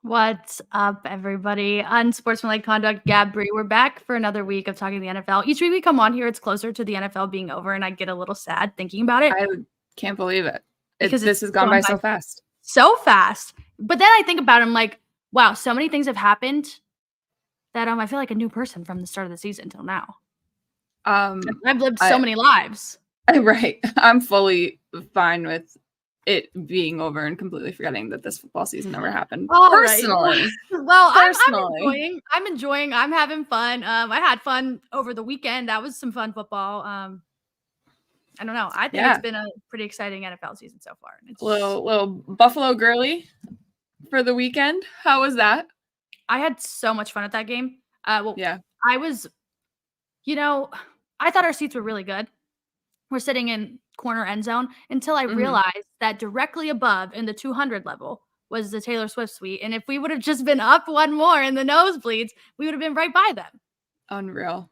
What's up, everybody? Unsportsmanlike Conduct, Gabb Bree. We're back for another week of talking the NFL. Each week we come on here, it's closer to the NFL being over, and I get a little sad thinking about it. I can't believe it. Because This has gone by so fast. So fast. But then I think about it, I'm like, wow, so many things have happened that I feel like a new person from the start of the season till now. I've lived so many lives. Right. I'm fully fine with it being over and completely forgetting that this football season never happened. Personally. Right. Well, I'm enjoying. I'm having fun. I had fun over the weekend. That was some fun football. I don't know. I think it's been a pretty exciting NFL season so far. It's little Buffalo girly for the weekend. How was that? I had so much fun at that game. I was, I thought our seats were really good. We're sitting in corner end zone until I realized that directly above in the 200 level was the Taylor Swift suite. And if we would have just been up one more in the nosebleeds, we would have been right by them. Unreal.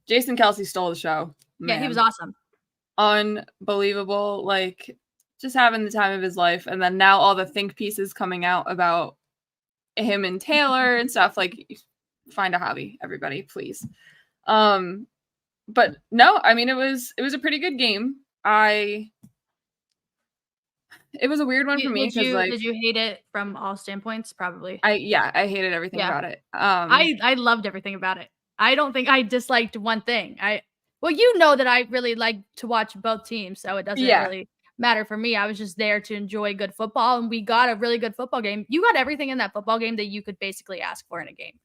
Jason Kelce stole the show. Man. Yeah, he was awesome. Unbelievable. Like, just having the time of his life. And then now all the think pieces coming out about him and Taylor and stuff. Like, find a hobby, everybody, please. But no, I mean, it was a pretty good game. It was a weird one for me because, like, did you hate it from all standpoints? Probably. I hated everything about it. I loved everything about it. I don't think I disliked one thing. Well, you know that I really like to watch both teams, so it doesn't really matter for me. I was just there to enjoy good football, and we got a really good football game. You got everything in that football game that you could basically ask for in a game.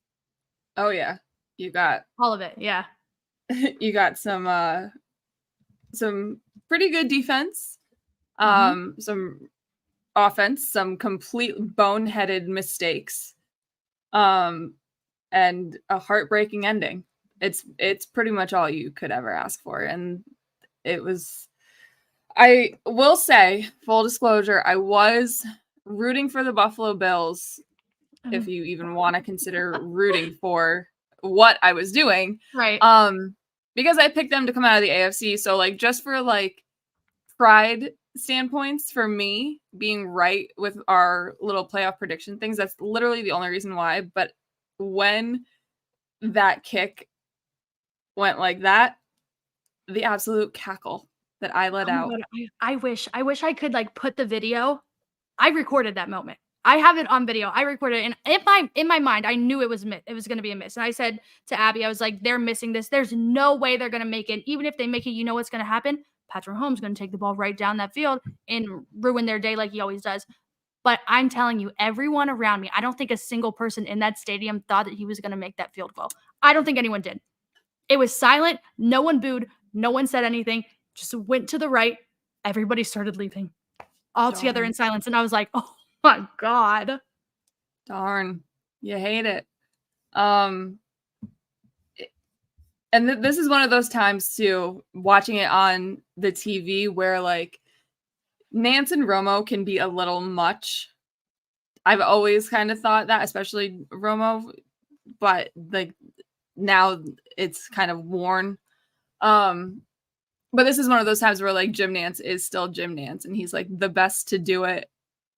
Oh yeah, you got all of it. Yeah. You got some pretty good defense, some offense, some complete boneheaded mistakes, and a heartbreaking ending. It's pretty much all you could ever ask for. And it was, I will say, full disclosure, I was rooting for the Buffalo Bills, if you even want to consider rooting for what I was doing. Right. Because I picked them to come out of the AFC. So, like, just for, like, pride standpoints, for me, being right with our little playoff prediction things, that's literally the only reason why. But when that kick went like that, the absolute cackle that I let out. God, I wish I could, like, put the video. I recorded that moment. I have it on video. I recorded it, and in my mind, I knew it was going to be a miss. And I said to Abby, I was like, they're missing this. There's no way they're going to make it. Even if they make it, you know what's going to happen? Patrick Mahomes is going to take the ball right down that field and ruin their day like he always does. But I'm telling you, everyone around me, I don't think a single person in that stadium thought that he was going to make that field goal. I don't think anyone did. It was silent. No one booed. No one said anything. Just went to the right. Everybody started leaving all together in silence. And I was like, oh my God. Darn. You hate it. And this is one of those times too, watching it on the TV where, like, Nance and Romo can be a little much. I've always kind of thought that, especially Romo, but, like, now it's kind of worn. But this is one of those times where, like, Jim Nance is still Jim Nance, and he's, like, the best to do it.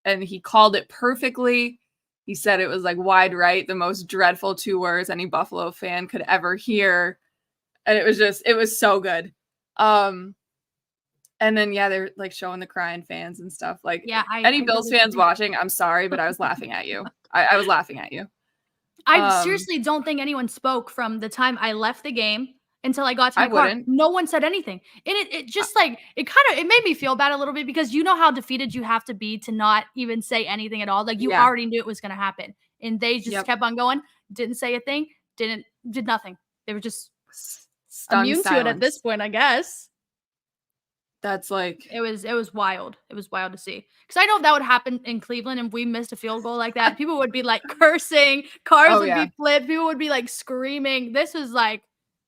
And he called it perfectly. He said it was, like, wide right, the most dreadful 2 words any Buffalo fan could ever hear. And it was so good. And then, they're, like, showing the crying fans and stuff. Like, any Bills fans watching, I'm sorry, but I was laughing at you. I was laughing at you. I seriously don't think anyone spoke from the time I left the game until I got to my car. Wouldn't. No one said anything. And it just, like, it made me feel bad a little bit, because you know how defeated you have to be to not even say anything at all. Like, you already knew it was going to happen. And they just kept on going, didn't say a thing, did nothing. They were just immune to it at this point, I guess. That's, like, it was wild. It was wild to see. Because I know if that would happen in Cleveland and we missed a field goal like that, people would be, like, cursing, cars would be flipped, people would be, like, screaming. This was like,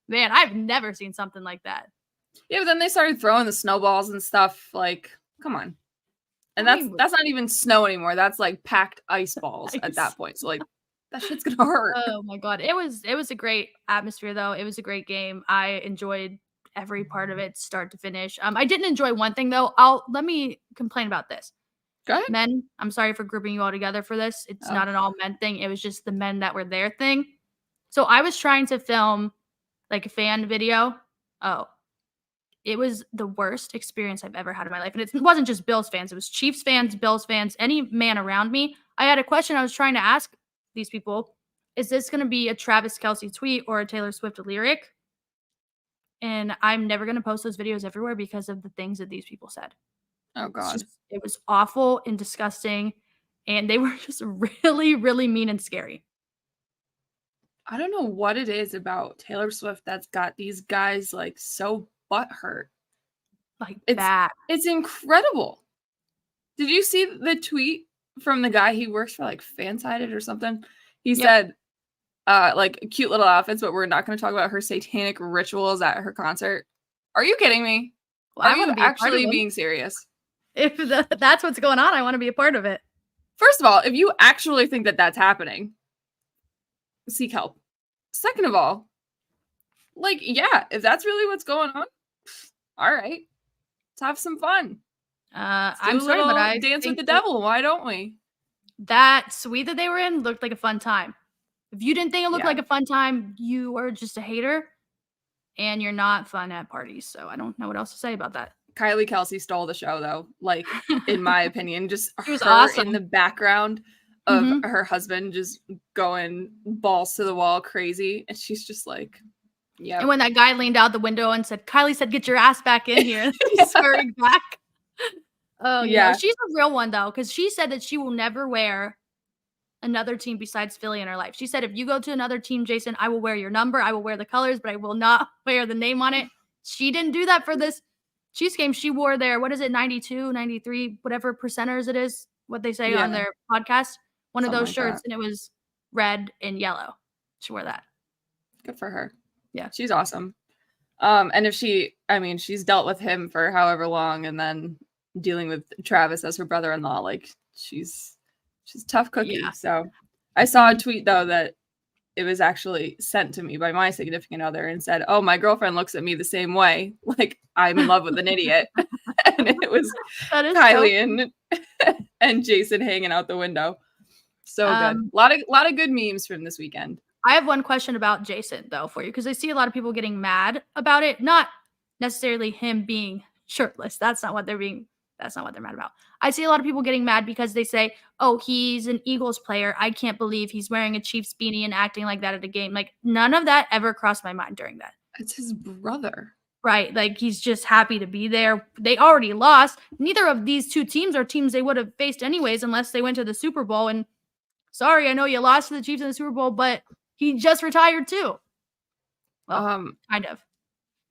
man, I've never seen something like that. Yeah, but then they started throwing the snowballs and stuff. Like, come on. And that's not even snow anymore. That's, like, packed ice balls at that point. So, like, that shit's gonna hurt. Oh my God. It was a great atmosphere, though. It was a great game. I enjoyed every part of it, start to finish. I didn't enjoy one thing, though. Let me complain about this. Go ahead. Men, I'm sorry for grouping you all together for this. It's not an all men thing. It was just the men that were there thing. So I was trying to film like a fan video. Oh, it was the worst experience I've ever had in my life. And it wasn't just Bills fans. It was Chiefs fans, Bills fans, any man around me. I had a question I was trying to ask these people. Is this going to be a Travis Kelce tweet or a Taylor Swift lyric? And I'm never going to post those videos everywhere because of the things that these people said. Oh, God. It was awful and disgusting. And they were just really, really mean and scary. I don't know what it is about Taylor Swift that's got these guys like so butthurt. Like It's that. It's incredible. Did you see the tweet from the guy he works for, like Fansided or something? He said, like cute little outfits, but we're not going to talk about her satanic rituals at her concert. Are you kidding me? Well, Are you actually being serious? If that's what's going on, I want to be a part of it. First of all, if you actually think that that's happening, seek help. Second of all, like, yeah, if that's really what's going on, all right, let's have some fun. I'm sorry, but I dance with the devil. Why don't we? That suite that they were in looked like a fun time. If you didn't think it looked like a fun time, you are just a hater, and you're not fun at parties. So I don't know what else to say about that. Kylie Kelce stole the show, though. Like, in my opinion, just She was her awesome. in the background of her husband just going balls to the wall crazy, and she's just like, yeah. And when that guy leaned out the window and said, "Kylie said, get your ass back in here," he's scurrying back. Oh yeah, she's a real one though, because she said that she will never wear another team besides Philly in her life. She said, if you go to another team, Jason, I will wear your number, I will wear the colors, but I will not wear the name on it. She didn't do that for this Chiefs game. She wore their, what is it, 92, 93, whatever percenters it is, what they say on their podcast, one of those shirts, and it was red and yellow. She wore that. Good for her. Yeah. She's awesome. And if she's dealt with him for however long, and then dealing with Travis as her brother-in-law, like she's tough cookie. Yeah. So I saw a tweet though that it was actually sent to me by my significant other and said, "Oh, my girlfriend looks at me the same way, like I'm in love with an idiot." And it was Kylie and Jason hanging out the window. So good. A lot of good memes from this weekend. I have one question about Jason though for you, because I see a lot of people getting mad about it. Not necessarily him being shirtless. That's not what they're mad about. I see a lot of people getting mad because they say, "Oh, he's an Eagles player. I can't believe he's wearing a Chiefs beanie and acting like that at a game." Like, none of that ever crossed my mind during that. It's his brother. Right. Like, he's just happy to be there. They already lost. Neither of these two teams are teams they would have faced anyways unless they went to the Super Bowl. And sorry, I know you lost to the Chiefs in the Super Bowl, but he just retired too. Well, kind of.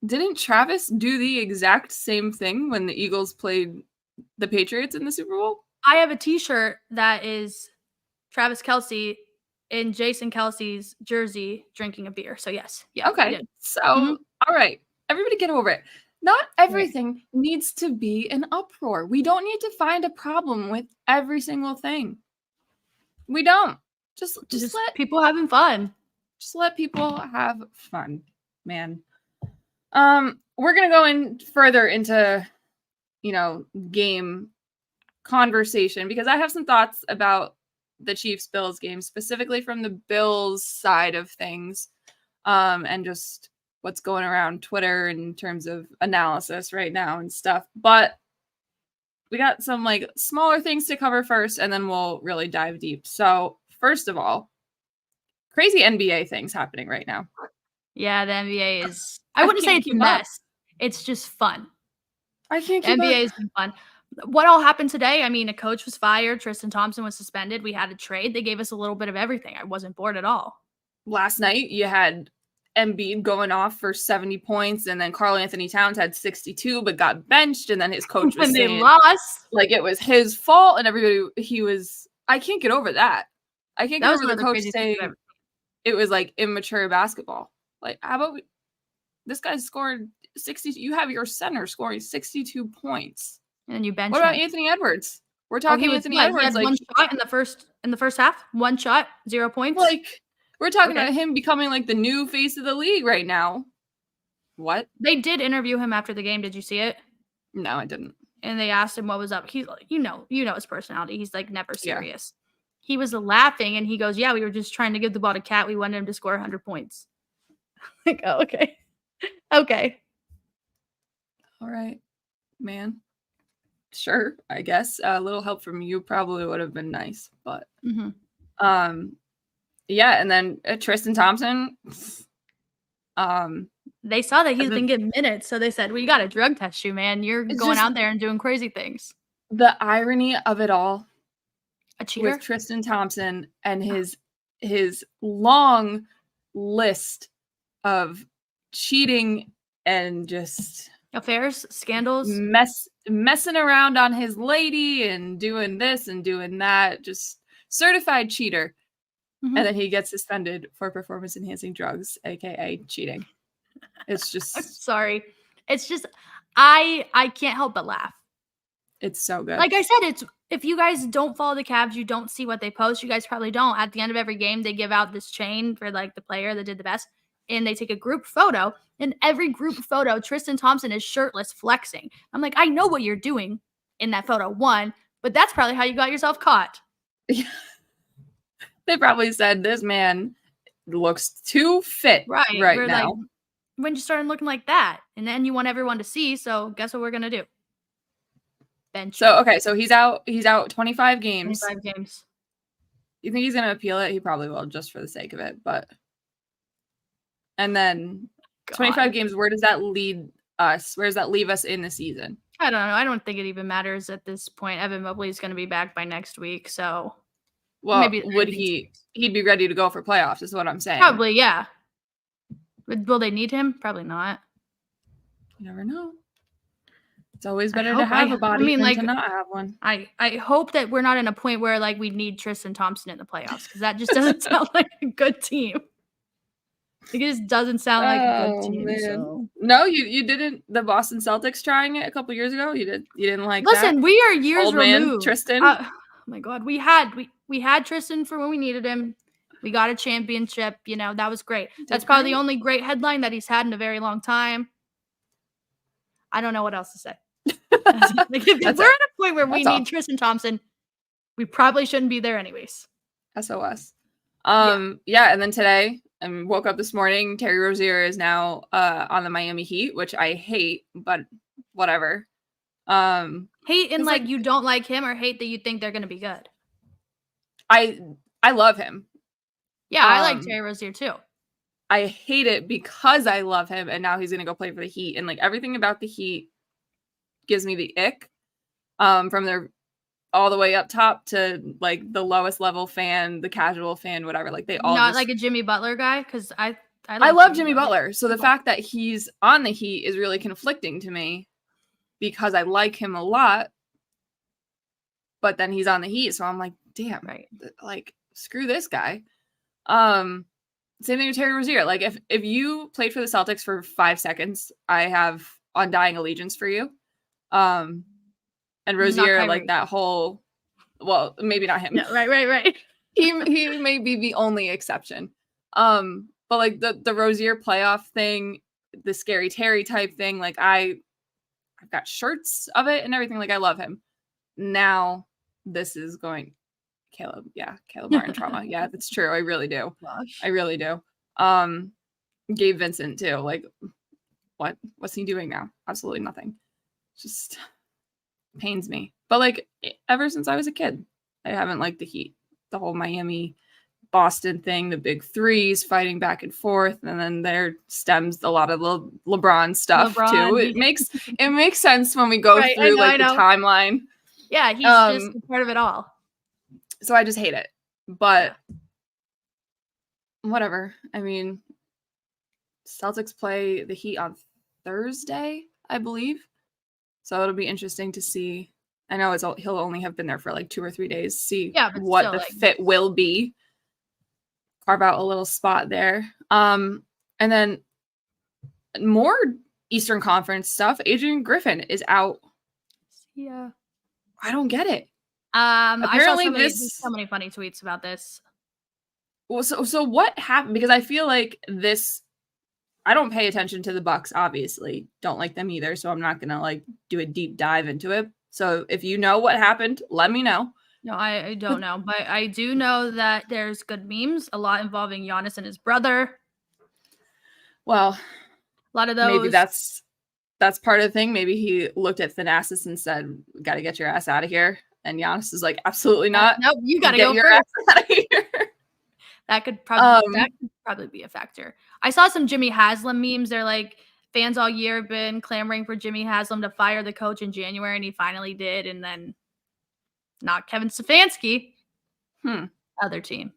Didn't Travis do the exact same thing when the Eagles played the Patriots in the Super Bowl? I have a t-shirt that is Travis Kelce in Jason Kelce's jersey drinking a beer. So yes. Yeah. Okay. So, all right. Everybody get over it. Not everything needs to be an uproar. We don't need to find a problem with every single thing. We don't. Just let people having fun. Just let people have fun, man. We're going to go in further into, game conversation because I have some thoughts about the Chiefs-Bills game, specifically from the Bills side of things, and just what's going around Twitter in terms of analysis right now and stuff. But we got some smaller things to cover first, and then we'll really dive deep. So first of all, crazy NBA things happening right now. Yeah, the NBA is, I wouldn't say it's a mess. It's just fun. I can't keep NBA has been fun. What all happened today? I mean, a coach was fired. Tristan Thompson was suspended. We had a trade. They gave us a little bit of everything. I wasn't bored at all. Last night, you had Embiid going off for 70 points, and then Karl-Anthony Towns had 62, but got benched, and then his coach was saying, they lost. Like it was his fault, and I can't get over that. I can't get over the coach saying it was immature basketball. Like, how about this guy scored 60? You have your center scoring 62 points. And then you bench. What about Anthony Edwards? We're talking Anthony Edwards. He had one shot in the first half. One shot, 0 points. We're talking about him becoming the new face of the league right now. What? They did interview him after the game. Did you see it? No, I didn't. and they asked him what was up. He's like, you know his personality. He's like never serious. Yeah. He was laughing and he goes, yeah, we were just trying to give the ball to Cat. We wanted him to score 100 points. Like, oh, okay. Okay. All right, man. Sure, I guess. A little help from you probably would have been nice, but yeah, and then Tristan Thompson. They saw that he's been getting minutes, so they said, "We got to drug test you, man. You're going out there and doing crazy things." The irony of it all, a cheater with Tristan Thompson and his long list of cheating and just affairs, scandals, messing around on his lady and doing this and doing that, just certified cheater. And then he gets suspended for performance enhancing drugs, aka cheating. It's just I'm sorry. It's just I can't help but laugh. It's so good. Like I said, if you guys don't follow the Cavs, you don't see what they post. You guys probably don't. At the end of every game, they give out this chain for like the player that did the best, and they take a group photo. In every group photo, Tristan Thompson is shirtless, flexing. I'm like, I know what you're doing in that photo, one, but that's probably how you got yourself caught. They probably said this man looks too fit right now. Like, when you started looking like that, and then you want everyone to see, so guess what we're gonna do? Bench. So okay, so he's out 25 games. 25 games. You think he's gonna appeal it? He probably will, just for the sake of it. But and then 25 games, where does that lead us? Where does that leave us in the season? I don't know. I don't think it even matters at this point. Evan Mobley is gonna be back by next week, so well, maybe would he'd be ready to go for playoffs, is what I'm saying. Probably, yeah. But will they need him? Probably not. You never know. It's always better to have a body than to not have one. I hope that we're not in a point where like we need Tristan Thompson in the playoffs, because that just doesn't sound like a good team. It just doesn't sound like a good team. So. No, you didn't. The Boston Celtics trying it a couple years ago. You didn't like. Listen, that? We are years Old removed. Man, Tristan. Oh my God, we had Tristan for when we needed him. We got a championship. You know, that was great. That's probably the only great headline that he's had in a very long time. I don't know what else to say. Like, if we're at a point where we need Tristan Thompson, we probably shouldn't be there anyways. SOS. Yeah, and then today, I woke up this morning, Terry Rozier is now on the Miami Heat, which I hate, but whatever. Hate in like you don't like him, or hate that you think they're going to be good? I love him. Yeah, I like Terry Rozier too. I hate it because I love him, and now he's going to go play for the Heat, and like everything about the Heat gives me the ick. From their all the way up top to like the lowest level fan, the casual fan, whatever. Like they all not like a Jimmy Butler guy, because I love Jimmy Butler. So the fact that he's on the Heat is really conflicting to me because I like him a lot, but then he's on the Heat, so I'm like, damn, right? Like screw this guy. Same thing with Terry Rozier. Like if you played for the Celtics for 5 seconds, I have undying allegiance for you. And Rozier, like that whole, well, maybe not him. No, right. He may be the only exception. But like the Rozier playoff thing, the Scary Terry type thing, like I've got shirts of it and everything. Like I love him. Now this is going. Caleb Martin trauma. Yeah, that's true. I really do. Gosh. I really do. Gabe Vincent too. Like, what's he doing now? Absolutely nothing. Just pains me. But like, ever since I was a kid, I haven't liked the Heat. The whole Miami, Boston thing, the big threes fighting back and forth, and then there stems a lot of LeBron stuff too. It makes sense when we go through the timeline. Yeah, he's just part of it all. So I just hate it, but whatever. I mean, Celtics play the Heat on Thursday, I believe. So it'll be interesting to see. I know he'll only have been there for like 2 or 3 days. See what the fit will be. Carve out a little spot there. And then more Eastern Conference stuff. Adrian Griffin is out. Yeah, I don't get it. Apparently I saw so many funny tweets about this. Well, so what happened? Because I feel like this I don't pay attention to the Bucks, obviously. Don't like them either, so I'm not going to like do a deep dive into it. So if you know what happened, let me know. No, I don't know, but I do know that there's good memes, a lot involving Giannis and his brother. Well, a lot of those. Maybe that's part of the thing. Maybe he looked at Thanasis and said, "Got to get your ass out of here." And Giannis is like, "Absolutely not. Nope, you got to Get go your first." ass out of here. That could probably be a factor. I saw some Jimmy Haslam memes. They're like, fans all year have been clamoring for Jimmy Haslam to fire the coach in January, and he finally did. And then not Kevin Stefanski. Other team.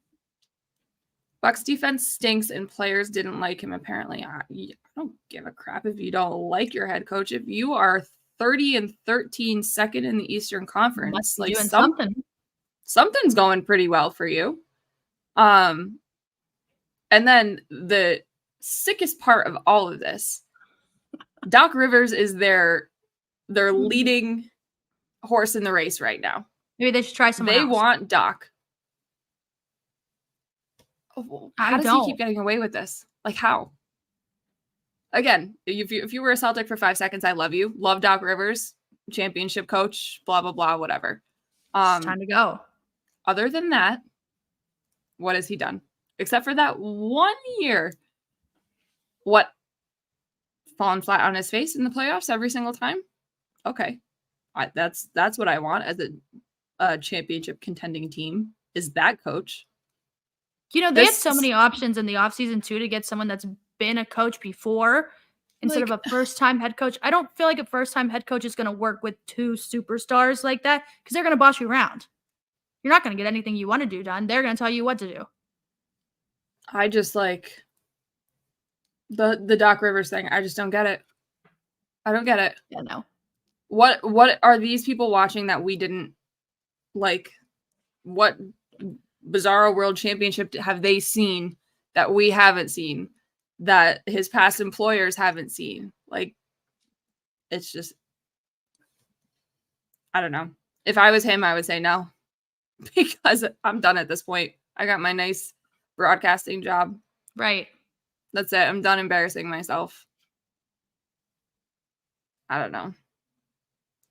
Bucks defense stinks and players didn't like him, apparently. I don't give a crap if you don't like your head coach. If you are 30-13 second in the Eastern Conference, like something's going pretty well for you. And then the sickest part of all of this, Doc Rivers is their leading horse in the race right now. Maybe they should try someone else. They want Doc. How does he keep getting away with this? Like, how? Again, if you were a Celtic for 5 seconds, I love you. Love Doc Rivers, championship coach, blah, blah, blah, whatever. It's time to go. Other than that, what has he done? Except for that 1 year. What? Fallen flat on his face in the playoffs every single time? Okay. That's what I want as a championship contending team, is that coach. You know, they have so many options in the offseason, too, to get someone that's been a coach before instead of a first-time head coach. I don't feel like a first-time head coach is going to work with 2 superstars like that because they're going to boss you around. You're not going to get anything you want to do done. They're going to tell you what to do. I just like the Doc Rivers thing. I just don't get it. I don't get it. Yeah, no. What are these people watching that we didn't like? What bizarro world championship have they seen that we haven't seen, that his past employers haven't seen? Like, it's just, I don't know. If I was him, I would say no, because I'm done at this point. I got my nice broadcasting job. Right. That's it. I'm done embarrassing myself. I don't know.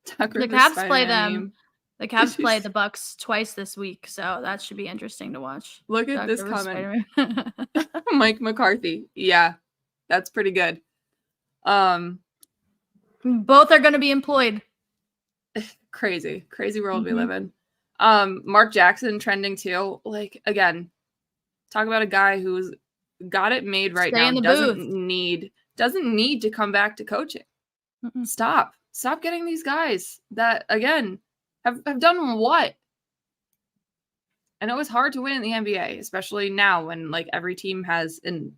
The Cavs play them. The Cavs play the Bucks twice this week, so that should be interesting to watch. Look at this comment. Mike McCarthy. Yeah, that's pretty good. Both are going to be employed. Crazy world we live in. Mark Jackson trending too. Like, again, talk about a guy who's got it made right now. Doesn't need to come back to coaching. Stop getting these guys that, again, have done what? I know it's hard to win in the NBA, especially now when like every team has an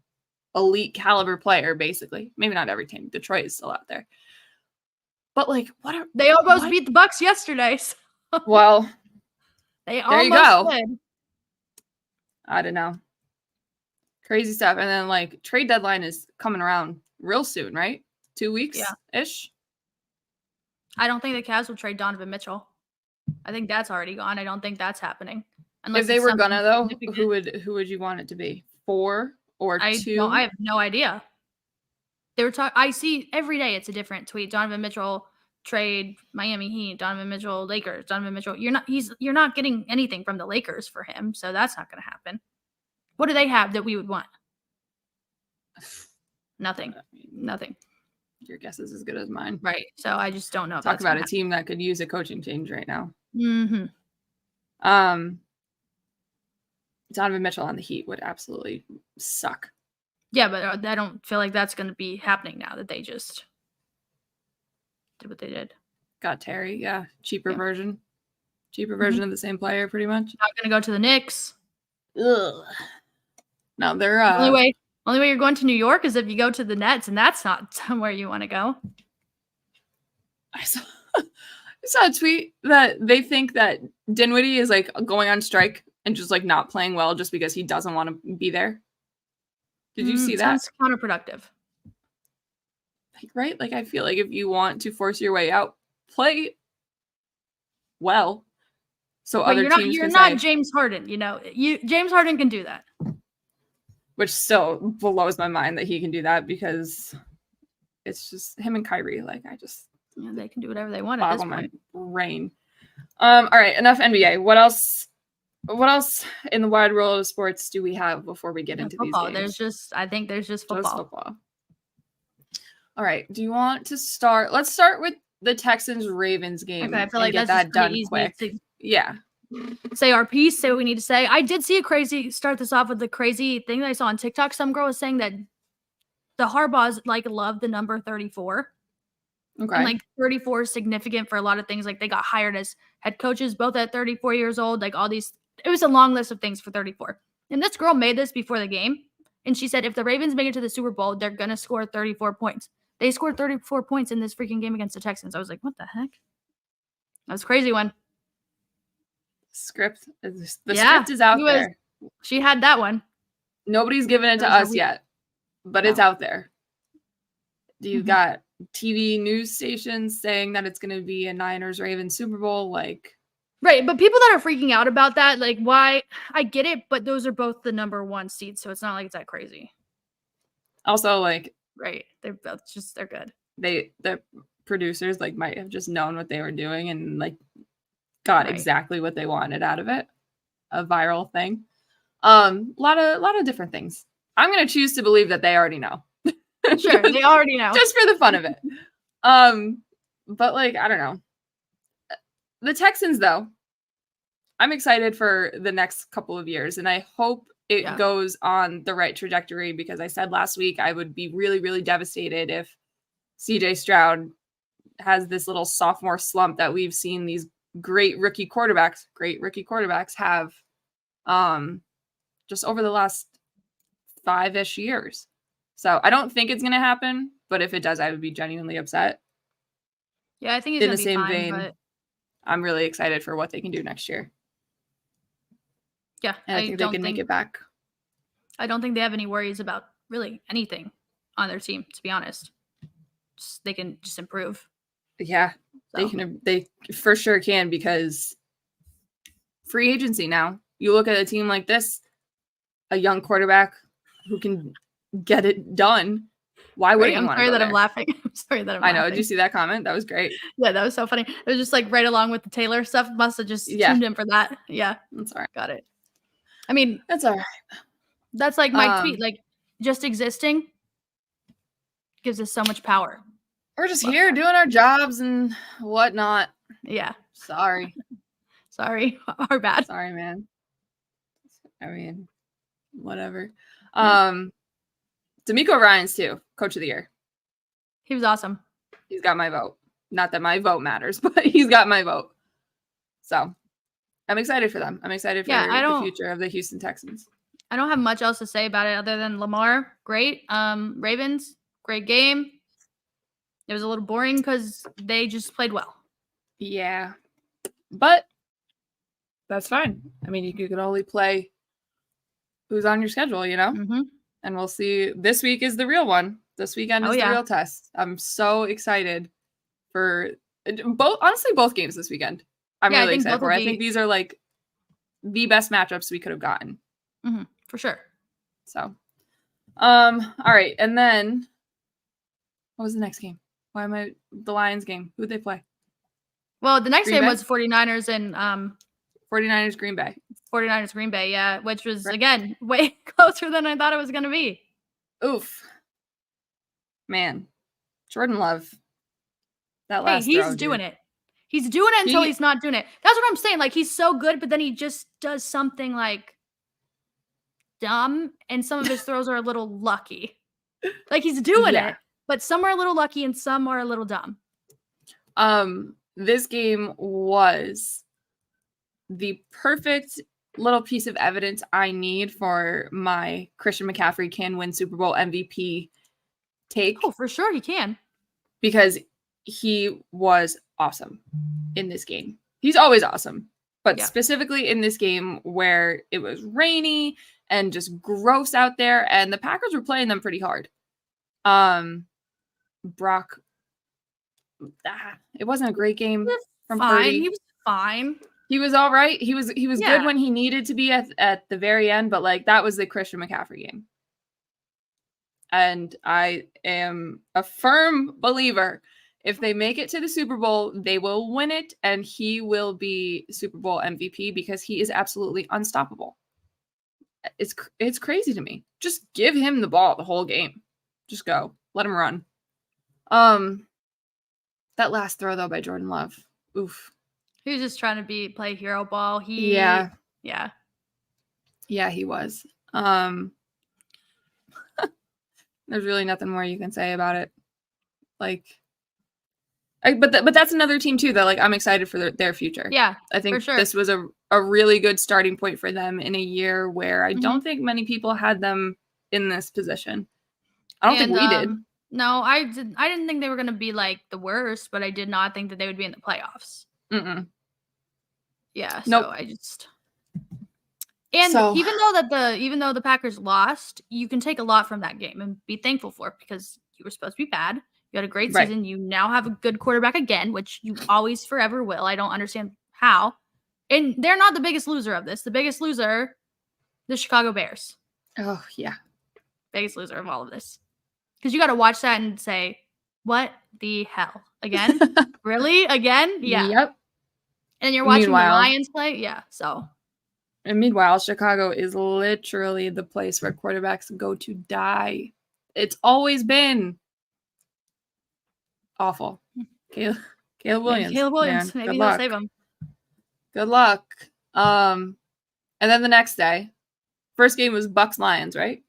elite caliber player, basically. Maybe not every team. Detroit is still out there. But like, they almost beat the Bucks yesterday. So. Well, there you go. Did. I don't know. Crazy stuff. And then like trade deadline is coming around real soon, right? 2 weeks ish. I don't think the Cavs will trade Donovan Mitchell. I think that's already gone. I don't think that's happening. Unless if they were gonna, though, who would you want it to be? 4 or 2? I have no idea. They were talking. I see every day it's a different tweet. Donovan Mitchell trade Miami Heat. Donovan Mitchell Lakers. Donovan Mitchell. You're not getting anything from the Lakers for him, so that's not going to happen. What do they have that we would want? Nothing. Nothing. Your guess is as good as mine. Right. So I just don't know. Talk about a team that could use a coaching change right now. Mm-hmm. Donovan Mitchell on the Heat would absolutely suck. Yeah, but I don't feel like that's going to be happening now that they just did what they did. Got Terry. Yeah. Cheaper version of the same player, pretty much. Not going to go to the Knicks. Ugh. No, they're Only way you're going to New York is if you go to the Nets, and that's not somewhere you want to go. I saw a tweet that they think that Dinwiddie is like going on strike and just like not playing well just because he doesn't want to be there. Did you see that? Sounds counterproductive. Right? Like, I feel like if you want to force your way out, play well. So other teams you're not James Harden, James Harden can do that. which still blows my mind that he can do that because it's just him and Kyrie. Like, I just they can do whatever they want at this point. My brain. All right, enough NBA. What else in the wide world of sports do we have before we get into football. these games? I think there's just football. Just football. All right. Do you want to start? Let's start with the Texans-Ravens game. Okay, I feel like get that's that done easy quick. Yeah. Say our piece, say what we need to say. I did see start this off with the crazy thing that I saw on TikTok. Some girl was saying that the Harbaughs love the number 34. Okay. And 34 is significant for a lot of things. Like, they got hired as head coaches both at 34 years old. Like, all these, it was a long list of things for 34. And this girl made this before the game. And she said if the Ravens make it to the Super Bowl, they're going to score 34 points. They scored 34 points in this freaking game against the Texans. I was like, what the heck? That was a crazy one. Script is out there. She had that one. Nobody's given it to us yet, but it's out there. Do you got TV news stations saying that it's going to be a Niners-Ravens Super Bowl? Right, but people that are freaking out about that, why? I get it, but those are both the number 1 seeds, so it's not like it's that crazy. Also, right, they're both they're good. The producers might have just known what they were doing and got exactly what they wanted out of it. A viral thing. A lot of different things. I'm going to choose to believe that they already know. Sure, they already know. Just for the fun of it. But I don't know. The Texans, though, I'm excited for the next couple of years, and I hope it goes on the right trajectory, because I said last week I would be really, really devastated if CJ Stroud has this little sophomore slump that we've seen these great rookie quarterbacks have just over the last 5-ish years. So I don't think it's going to happen, but if it does, I would be genuinely upset. Yeah, I think it's in the same fine, vein. But... I'm really excited for what they can do next year. Yeah, and I think they can make it back. I don't think they have any worries about really anything on their team, to be honest. They can just improve. Yeah, so. They for sure can, because free agency now. You look at a team like this, a young quarterback who can get it done. Why wouldn't you want to go there? I'm laughing. I'm sorry that I'm laughing. I know. Laughing. Did you see that comment? That was great. Yeah, that was so funny. It was just right along with the Taylor stuff. Must have just tuned in for that. Yeah. That's all right. Got it. I mean, that's all right. That's my tweet. Just existing gives us so much power. We're just here doing our jobs and whatnot. Yeah. Sorry. Sorry. Our bad. Sorry, man. I mean, whatever. Yeah. D'Amico Ryans too, Coach of the Year. He was awesome. He's got my vote. Not that my vote matters, but he's got my vote. So I'm excited for them. I'm excited for the future of the Houston Texans. I don't have much else to say about it other than Lamar, great. Ravens, great game. It was a little boring because they just played well. Yeah. But that's fine. I mean, you could only play who's on your schedule, you know? Mm-hmm. And we'll see. This week is the real one. This weekend is the real test. I'm so excited for both games this weekend. I'm really excited for. I think these are the best matchups we could have gotten. Mm-hmm, for sure. So, all right. And then what was the next game? Why am I the Lions game? Who'd they play? Well, the next game was 49ers and 49ers Green Bay. 49ers Green Bay, yeah, which was again way closer than I thought it was going to be. Oof. Man. Jordan Love. That last he's doing it. He's doing it until he's not doing it. That's what I'm saying. He's so good, but then he just does something dumb, and some of his throws are a little lucky. He's doing it, but some are a little lucky and some are a little dumb. This game was the perfect little piece of evidence I need for my Christian McCaffrey can win Super Bowl MVP take. Oh, for sure he can. Because he was awesome in this game. He's always awesome. But specifically in this game where it was rainy and just gross out there, and the Packers were playing them pretty hard. Brock, it wasn't a great game from Purdy. He was fine. He was all right. He was good when he needed to be at the very end, but that was the Christian McCaffrey game. And I am a firm believer if they make it to the Super Bowl, they will win it, and he will be Super Bowl MVP because he is absolutely unstoppable. It's crazy to me. Just give him the ball the whole game. Just go. Let him run. That last throw though by Jordan Love. Oof. He was just trying to play hero ball. Yeah, he was. There's really nothing more you can say about it. Like, but that's another team too that like I'm excited for their future. Yeah, I think for sure. this was a really good starting point for them in a year where I don't think many people had them in this position. I don't think we did. No, I didn't think they were going to be like the worst, but I did not think that they would be in the playoffs. Yeah, so nope. even though the Packers lost, you can take a lot from that game and be thankful for it because you were supposed to be bad. You had a great season. You now have a good quarterback again, which you always forever will. I don't understand how. And they're not the biggest loser of this. The biggest loser, the Chicago Bears. Oh, yeah. Biggest loser of all of this. Because you got to watch that and say, what the hell? Again? Really? Again? Yeah. Yep. And you're watching the Lions play? Yeah, so. And meanwhile, Chicago is literally the place where quarterbacks go to die. It's always been awful. Caleb Williams. Caleb Williams. Man, maybe he'll save him. Good luck. And then the next day, first game was Bucks-Lions, right?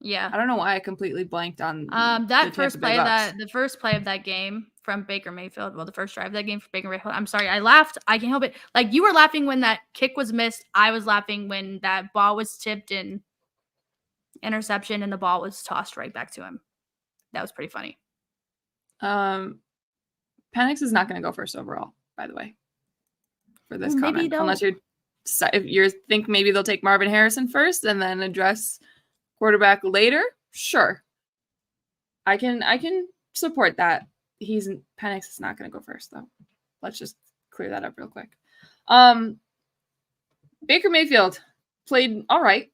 Yeah. I don't know why I completely blanked on the first play of that game from Baker Mayfield. Well, the first drive of that game for Baker Mayfield. I'm sorry, I laughed. I can't help it. Like you were laughing when that kick was missed. I was laughing when that ball was tipped in interception and the ball was tossed right back to him. That was pretty funny. Penix is not going to go first overall, by the way, for this comment. Unless you think maybe they'll take Marvin Harrison first and then address quarterback later. Sure, I can support that. Penix is not going to go first though. Let's just clear that up real quick. Baker Mayfield played all right.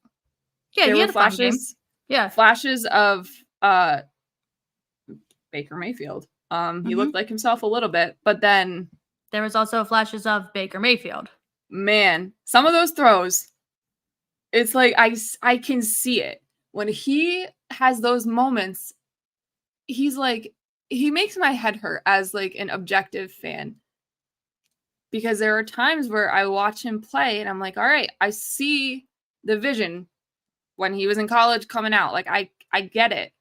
Yeah, he had flashes. Yeah, flashes of Baker Mayfield. He looked like himself a little bit, but then there was also flashes of Baker Mayfield. Man, some of those throws, it's like I can see it. When he has those moments, he's like, he makes my head hurt as like an objective fan. Because there are times where I watch him play and I'm like, all right, I see the vision when he was in college coming out. Like I get it.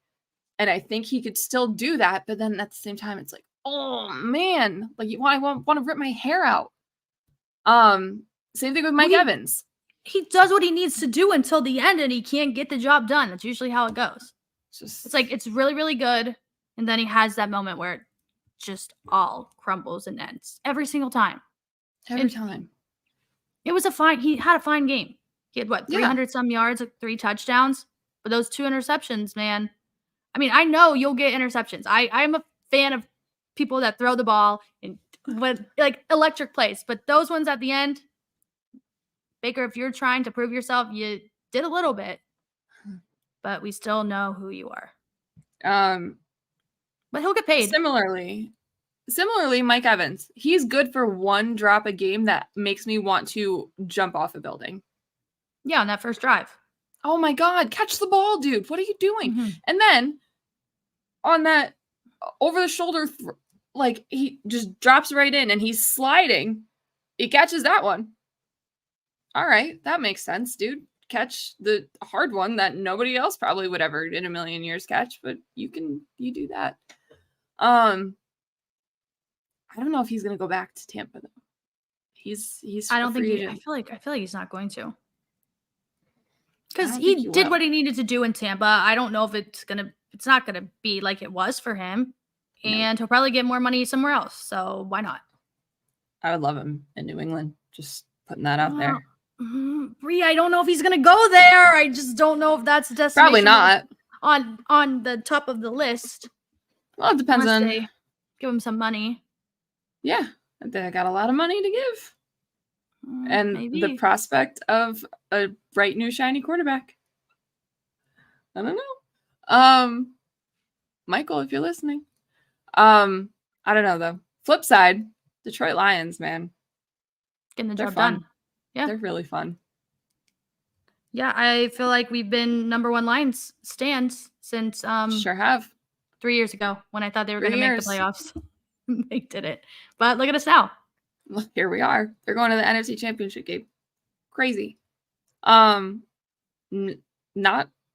And I think he could still do that. But then at the same time, it's like, oh man, like I want to rip my hair out. Same thing with Mike Evans. He does what he needs to do until the end and he can't get the job done. That's usually how it goes. It's like, it's really, really good. And then he has that moment where it just all crumbles and ends every single time. Every time. He had a fine game. He had 300 some yards, 3 touchdowns, but those 2 interceptions, man. I mean, I know you'll get interceptions. I'm a fan of people that throw the ball and with like electric plays, but those ones at the end, Baker, if you're trying to prove yourself, you did a little bit, but we still know who you are. But he'll get paid. Similarly, Mike Evans, he's good for one drop a game that makes me want to jump off a building. Yeah, on that first drive. Oh my God, catch the ball, dude. What are you doing? And then on that over the shoulder, like he just drops right in and he's sliding. He catches that one. All right, that makes sense, dude. Catch the hard one that nobody else probably would ever in a million years catch, but you do that. I don't know if he's gonna go back to Tampa though. He's I don't think I feel like he's not going to. Because he did what he needed to do in Tampa. I don't know if it's not gonna be like it was for him. And he'll probably get more money somewhere else. So why not? I would love him in New England. Just putting that out there. Bree, I don't know if he's gonna go there. I just don't know if that's the destination. Probably not on the top of the list. Well, it depends on. They give him some money. Yeah, they got a lot of money to give, and maybe. The prospect of a bright new shiny quarterback. I don't know. Michael, if you're listening. I don't know though. Flip side, Detroit Lions, man. Getting the They're job fun. done. Yeah. They're really fun. Yeah, I feel like we've been number one Lions stands since Sure have. 3 years ago when I thought they were 3 going to make years. the playoffs. They did it. But look at us now. Look, here we are. They're going to the NFC Championship game. Crazy. Not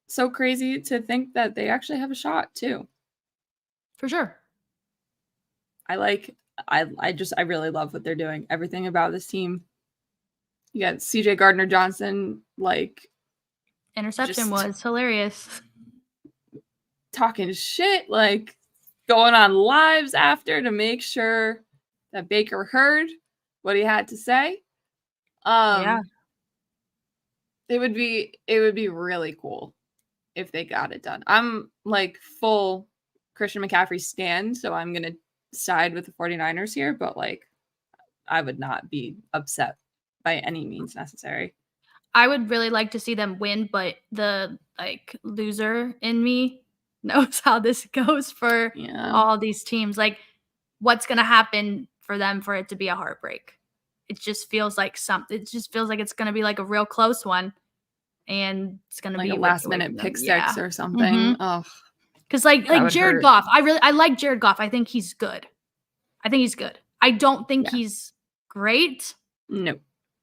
so crazy to think that they actually have a shot too. For sure. I really love what they're doing. Everything about this team. You got CJ Gardner-Johnson, like Interception was hilarious. Talking shit, like going on lives after to make sure that Baker heard what he had to say. Yeah. It would be really cool if they got it done. I'm like full Christian McCaffrey stan, so I'm going to side with the 49ers here, but like I would not be upset by any means necessary. I would really like to see them win, but the like loser in me knows how this goes for all these teams. Like what's going to happen for them for it to be a heartbreak. It just feels like it's going to be like a real close one. And it's going to like be a last minute pick six or something. Mm-hmm. Oh, because like Jared Goff, I like Jared Goff. I think he's good. I don't think he's great. No.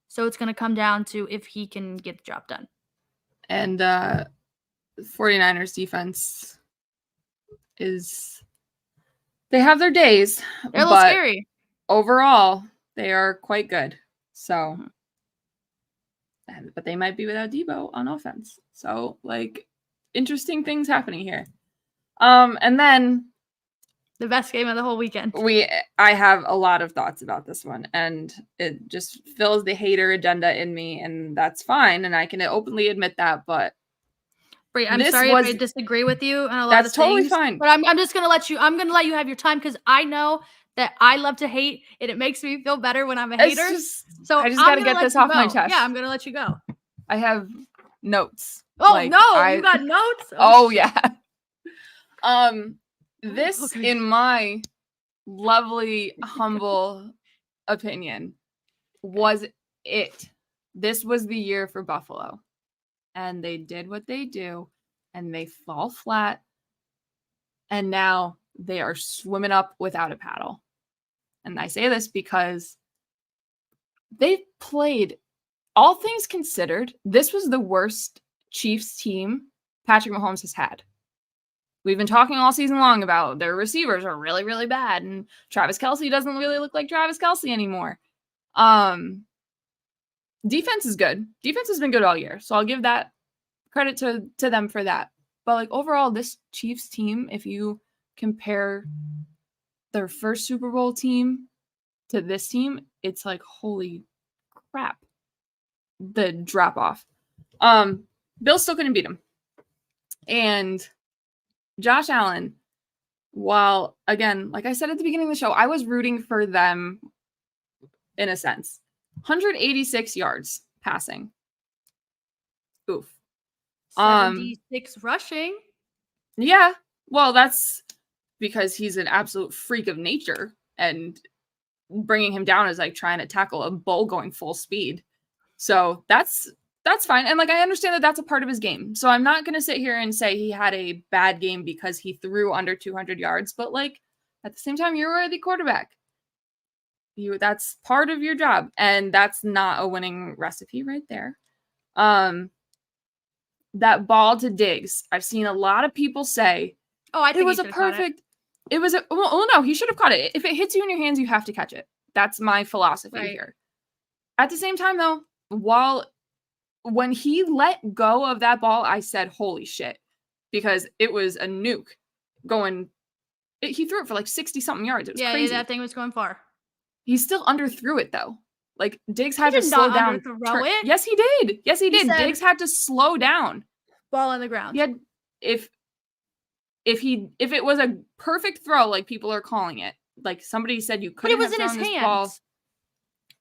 So it's going to come down to if he can get the job done. And 49ers defense they have their days. They're a little scary. Overall, they are quite good. So, but they might be without Debo on offense. So, like, interesting things happening here. And then the best game of the whole weekend. I have a lot of thoughts about this one, and it just fills the hater agenda in me, and that's fine, and I can openly admit that. But Bree, I'm sorry if I disagree with you on a lot of things. That's totally fine. But I'm just gonna let you. I'm gonna let you have your time because I know that I love to hate, and it makes me feel better when I'm a hater. So I just gotta get this off my chest. Yeah, I'm gonna let you go. I have notes. Oh like, no, you got notes? Oh yeah. This, in my lovely, humble opinion, was it. This was the year for Buffalo. And they did what they do, and they fall flat. And now they are swimming up without a paddle. And I say this because they played, all things considered, this was the worst Chiefs team Patrick Mahomes has had. We've been talking all season long about their receivers are really, really bad, and Travis Kelce doesn't really look like Travis Kelce anymore. Defense is good. Defense has been good all year, so I'll give that credit to them for that. But like overall, this Chiefs team, if you compare their first Super Bowl team to this team, it's like holy crap. The drop off. Bill still couldn't beat him. And Josh Allen, while, again, like I said at the beginning of the show, I was rooting for them in a sense. 186 yards passing. Oof. 76 rushing. Yeah. Well, that's because he's an absolute freak of nature, and bringing him down is like trying to tackle a bull going full speed. So that's fine. And like, I understand that that's a part of his game. So I'm not going to sit here and say he had a bad game because he threw under 200 yards, but like at the same time, you're the quarterback. That's part of your job. And that's not a winning recipe right there. That ball to Diggs, I've seen a lot of people say, oh, I think it was a perfect, it was a, well, no, he should have caught it. If it hits you in your hands, you have to catch it. That's my philosophy here. At the same time though, when he let go of that ball, I said, holy shit, because it was a nuke going, he threw it for like 60 something yards. It was crazy. Yeah, that thing was going far. He still underthrew it though. Like Diggs had to slow down. It. Yes, he did. Yes, he did. Diggs had to slow down. Ball on the ground. He had, if it was a perfect throw, like people are calling it, like somebody said you couldn't have thrown this ball.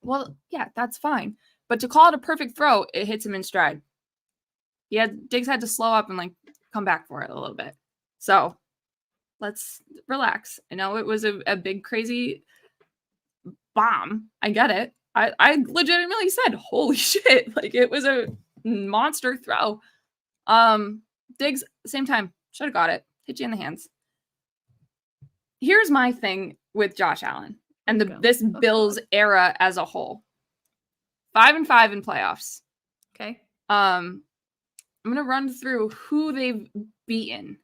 Well, yeah, that's fine. But to call it a perfect throw, it hits him in stride. Diggs had to slow up and like come back for it a little bit. So let's relax. I know it was a big, crazy bomb. I get it. I legitimately said, holy shit. Like, it was a monster throw. Diggs, same time, should have got it. Hit you in the hands. Here's my thing with Josh Allen and this Bills era as a whole. 5-5 in playoffs. Okay. I'm gonna run through who they've beaten.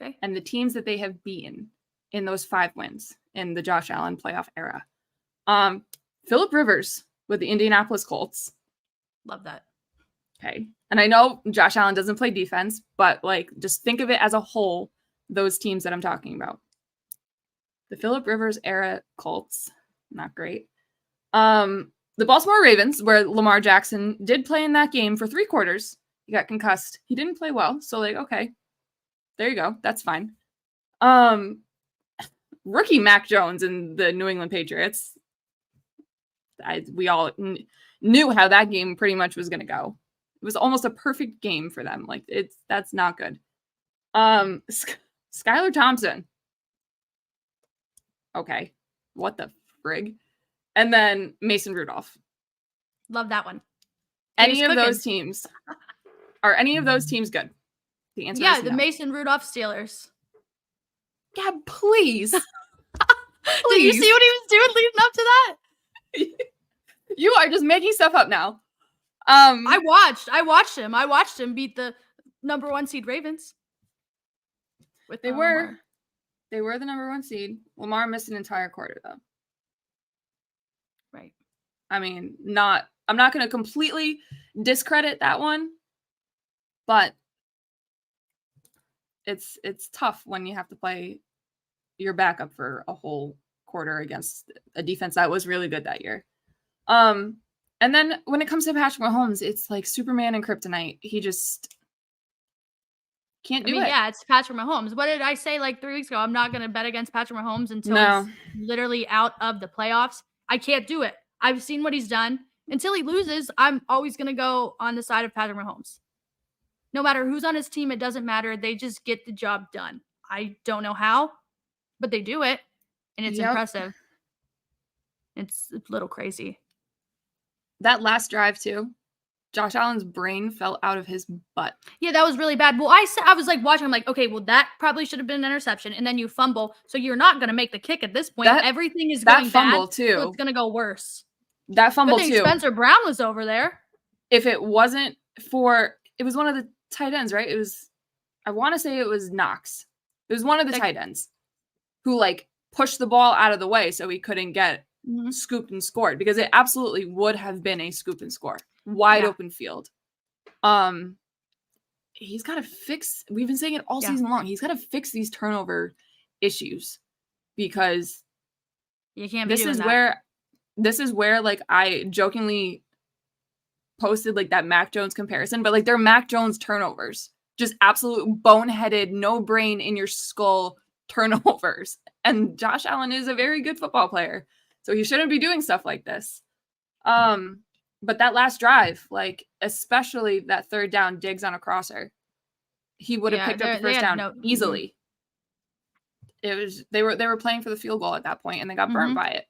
Okay. And the teams that they have beaten in those 5 wins in the Josh Allen playoff era. Phillip Rivers with the Indianapolis Colts. Love that. Okay. And I know Josh Allen doesn't play defense, but like, just think of it as a whole, those teams that I'm talking about. The Phillip Rivers era Colts, not great. The Baltimore Ravens, where Lamar Jackson did play in that game for 3 quarters. He got concussed. He didn't play well. So like, okay, there you go. That's fine. Rookie Mac Jones and the New England Patriots. We all knew how that game pretty much was going to go. It was almost a perfect game for them. Like, that's not good. Skylar Thompson. Okay. What the frig? And then Mason Rudolph. Love that one. Any of those teams. Are any of those teams good? The answer is the no. Mason Rudolph Steelers. Gabb, please. Did you see what he was doing leading up to that? You are just making stuff up now. I watched him. I watched him beat the number 1 seed Ravens. They were the number 1 seed. Lamar missed an entire quarter though. Right. I mean, I'm not going to completely discredit that one, but it's tough when you have to play your backup for a whole quarter against a defense that was really good that year. And then when it comes to Patrick Mahomes, it's like Superman and Kryptonite. He just can't do it. Yeah, it's Patrick Mahomes. What did I say like 3 weeks ago? I'm not going to bet against Patrick Mahomes until he's literally out of the playoffs. I can't do it. I've seen what he's done. Until he loses, I'm always going to go on the side of Patrick Mahomes. No matter who's on his team, it doesn't matter. They just get the job done. I don't know how, but they do it, and it's impressive. It's a little crazy. That last drive, too, Josh Allen's brain fell out of his butt. Yeah, that was really bad. Well, I was like watching, I'm like, okay, well, that probably should have been an interception, and then you fumble, so you're not going to make the kick at this point. Everything is going fumble bad, too. So it's going to go worse. That fumble, too. Spencer Brown was over there. If it wasn't for, it was one of the tight ends, right? It was, I want to say it was Knox. It was one of the tight ends who, like, pushed the ball out of the way so he couldn't get scooped and scored, because it absolutely would have been a scoop and score. Wide open field. He's got to fix, we've been saying it all season long, he's got to fix these turnover issues, because you can't this is where like I jokingly posted like that Mac Jones comparison, but like they're Mac Jones turnovers, just absolute boneheaded, no brain in your skull turnovers. And Josh Allen is a very good football player, so he shouldn't be doing stuff like this. But that last drive, like especially that 3rd down, Diggs on a crosser, he would have picked up the first down easily. It was they were playing for the field goal at that point, and they got burned by it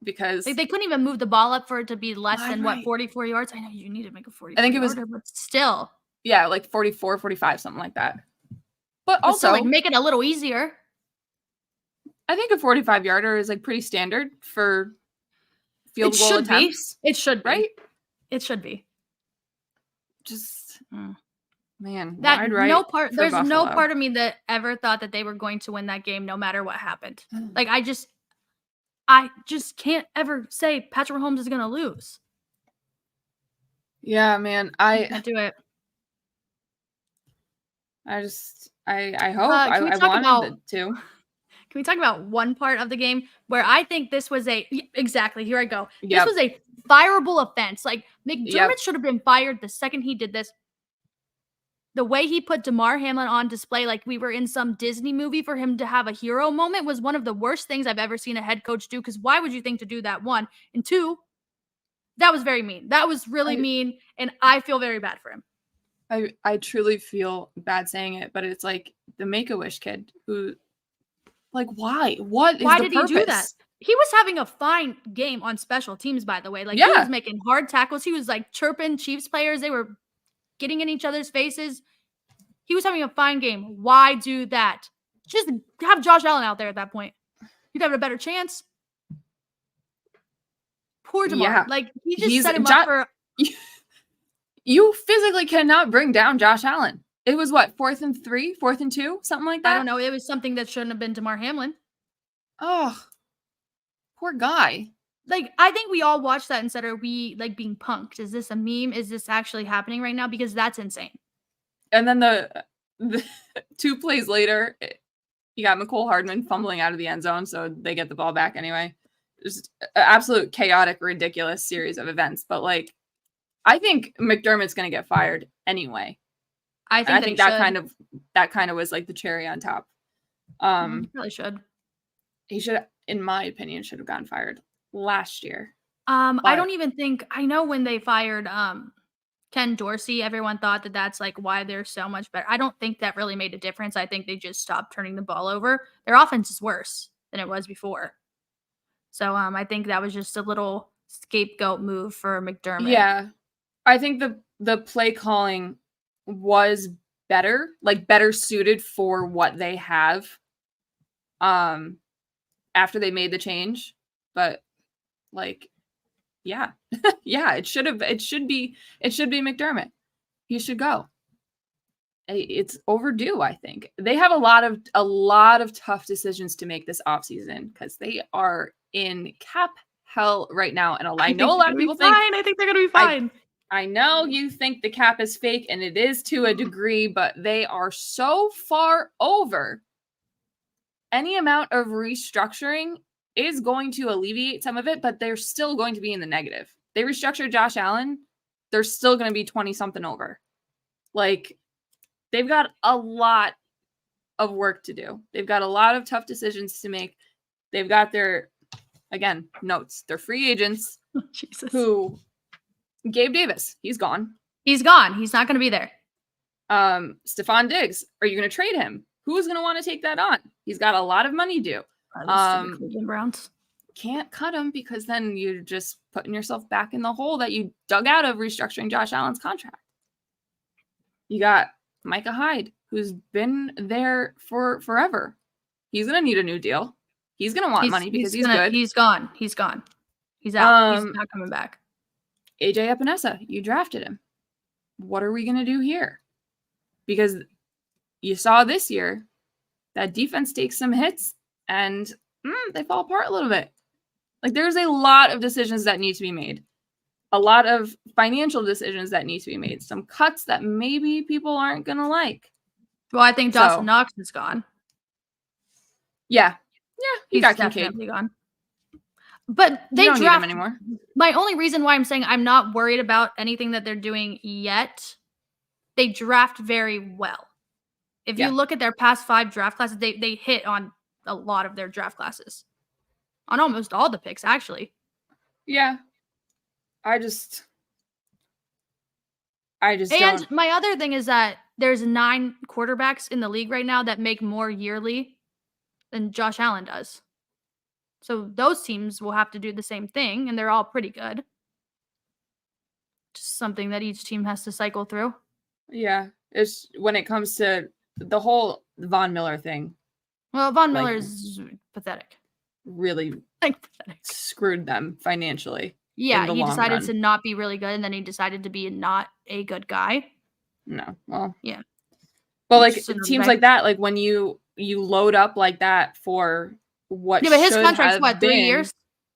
because they couldn't even move the ball up for it to be less than 44 yards. I know you need to make a 44. I think it was, but still, like 44, 45, something like that. But also, like make it a little easier. I think a 45-yarder is like pretty standard for field goal attempts. It should be. Right? It should be. Just man, that wide right. There's no part of me that ever thought that they were going to win that game no matter what happened. Like I just can't ever say Patrick Mahomes is going to lose. Yeah, man. I can't do it. I hope I wanted it to. Can we talk about one part of the game where I think this was exactly, here I go. This was a fireable offense. Like McDermott should have been fired the second he did this. The way he put Damar Hamlin on display like we were in some Disney movie for him to have a hero moment was one of the worst things I've ever seen a head coach do, because why would you think to do that, 1? And 2, that was very mean. That was really mean, and I feel very bad for him. I truly feel bad saying it, but it's like the Make-A-Wish kid who, like, why? What is Why the did purpose? he do that? He was having a fine game on special teams, by the way. Like, he Yeah. was making hard tackles. He was, like, chirping Chiefs players. They were getting in each other's faces. He was having a fine game. Why do that? Just have Josh Allen out there at that point. You'd have a better chance. Poor DeMar. Yeah. Like, he just set him up for... You physically cannot bring down Josh Allen. It was what, 4th and 3, 4th and 2, something like that? I don't know. It was something that shouldn't have been DeMar Hamlin. Oh, poor guy. Like, I think we all watched that and said, are we, like, being punked? Is this a meme? Is this actually happening right now? Because that's insane. And then the 2 plays later, you got McCole Hardman fumbling out of the end zone, so they get the ball back anyway. Just an absolute chaotic, ridiculous series of events. But, like, I think McDermott's going to get fired anyway. I think that kind of was like the cherry on top. He probably should. He should, in my opinion, should have gotten fired last year. I don't even think, I know when they fired Ken Dorsey, everyone thought that that's like why they're so much better. I don't think that really made a difference. I think they just stopped turning the ball over. Their offense is worse than it was before. So I think that was just a little scapegoat move for McDermott. Yeah. I think the play calling was better, like better suited for what they have after they made the change. But like, yeah. Yeah, it should be McDermott. He should go. It's overdue, I think. They have a lot of tough decisions to make this offseason because they are in cap hell right now. And I know a lot of people think I think they're gonna be fine. I know you think the cap is fake, and it is to a degree, but they are so far over. Any amount of restructuring is going to alleviate some of it, but they're still going to be in the negative. They restructured Josh Allen, they're still going to be 20-something over. Like, they've got a lot of work to do. They've got a lot of tough decisions to make. They've got their, again, notes. They're free agents Jesus. who... Gabe Davis, he's gone. He's gone. He's not going to be there. Stephon Diggs, are you going to trade him? Who's going to want to take that on? He's got a lot of money due. Cleveland Browns. Can't cut him because then you're just putting yourself back in the hole that you dug out of restructuring Josh Allen's contract. You got Micah Hyde, who's been there for forever. He's going to need a new deal. He's going to want money because he's good. He's gone. He's gone. He's out. He's not coming back. AJ Epinesa, you drafted him. What are we going to do here? Because you saw this year that defense takes some hits and they fall apart a little bit. Like, there's a lot of decisions that need to be made. A lot of financial decisions that need to be made. Some cuts that maybe people aren't going to like. Well, I think Dawson Knox is gone. Yeah. Yeah, He's got definitely Kincaid. gone. But they don't draft need him anymore. My only reason why I'm saying I'm not worried about anything that they're doing yet, they draft very well. If you look at their past 5 draft classes, they hit on a lot of their draft classes. On almost all the picks, actually. Yeah. I just And don't. my other thing is that there's 9 quarterbacks in the league right now that make more yearly than Josh Allen does. So those teams will have to do the same thing, and they're all pretty good. Just something that each team has to cycle through. Yeah. It's when it comes to the whole Von Miller thing. Well, Von Miller is pathetic. Really pathetic. Screwed them financially. Yeah, he decided to not be really good, and then he decided to be not a good guy. No, well, yeah. But like teams like that, like when you load up like that for what? Yeah, but his contract's what, 3 years?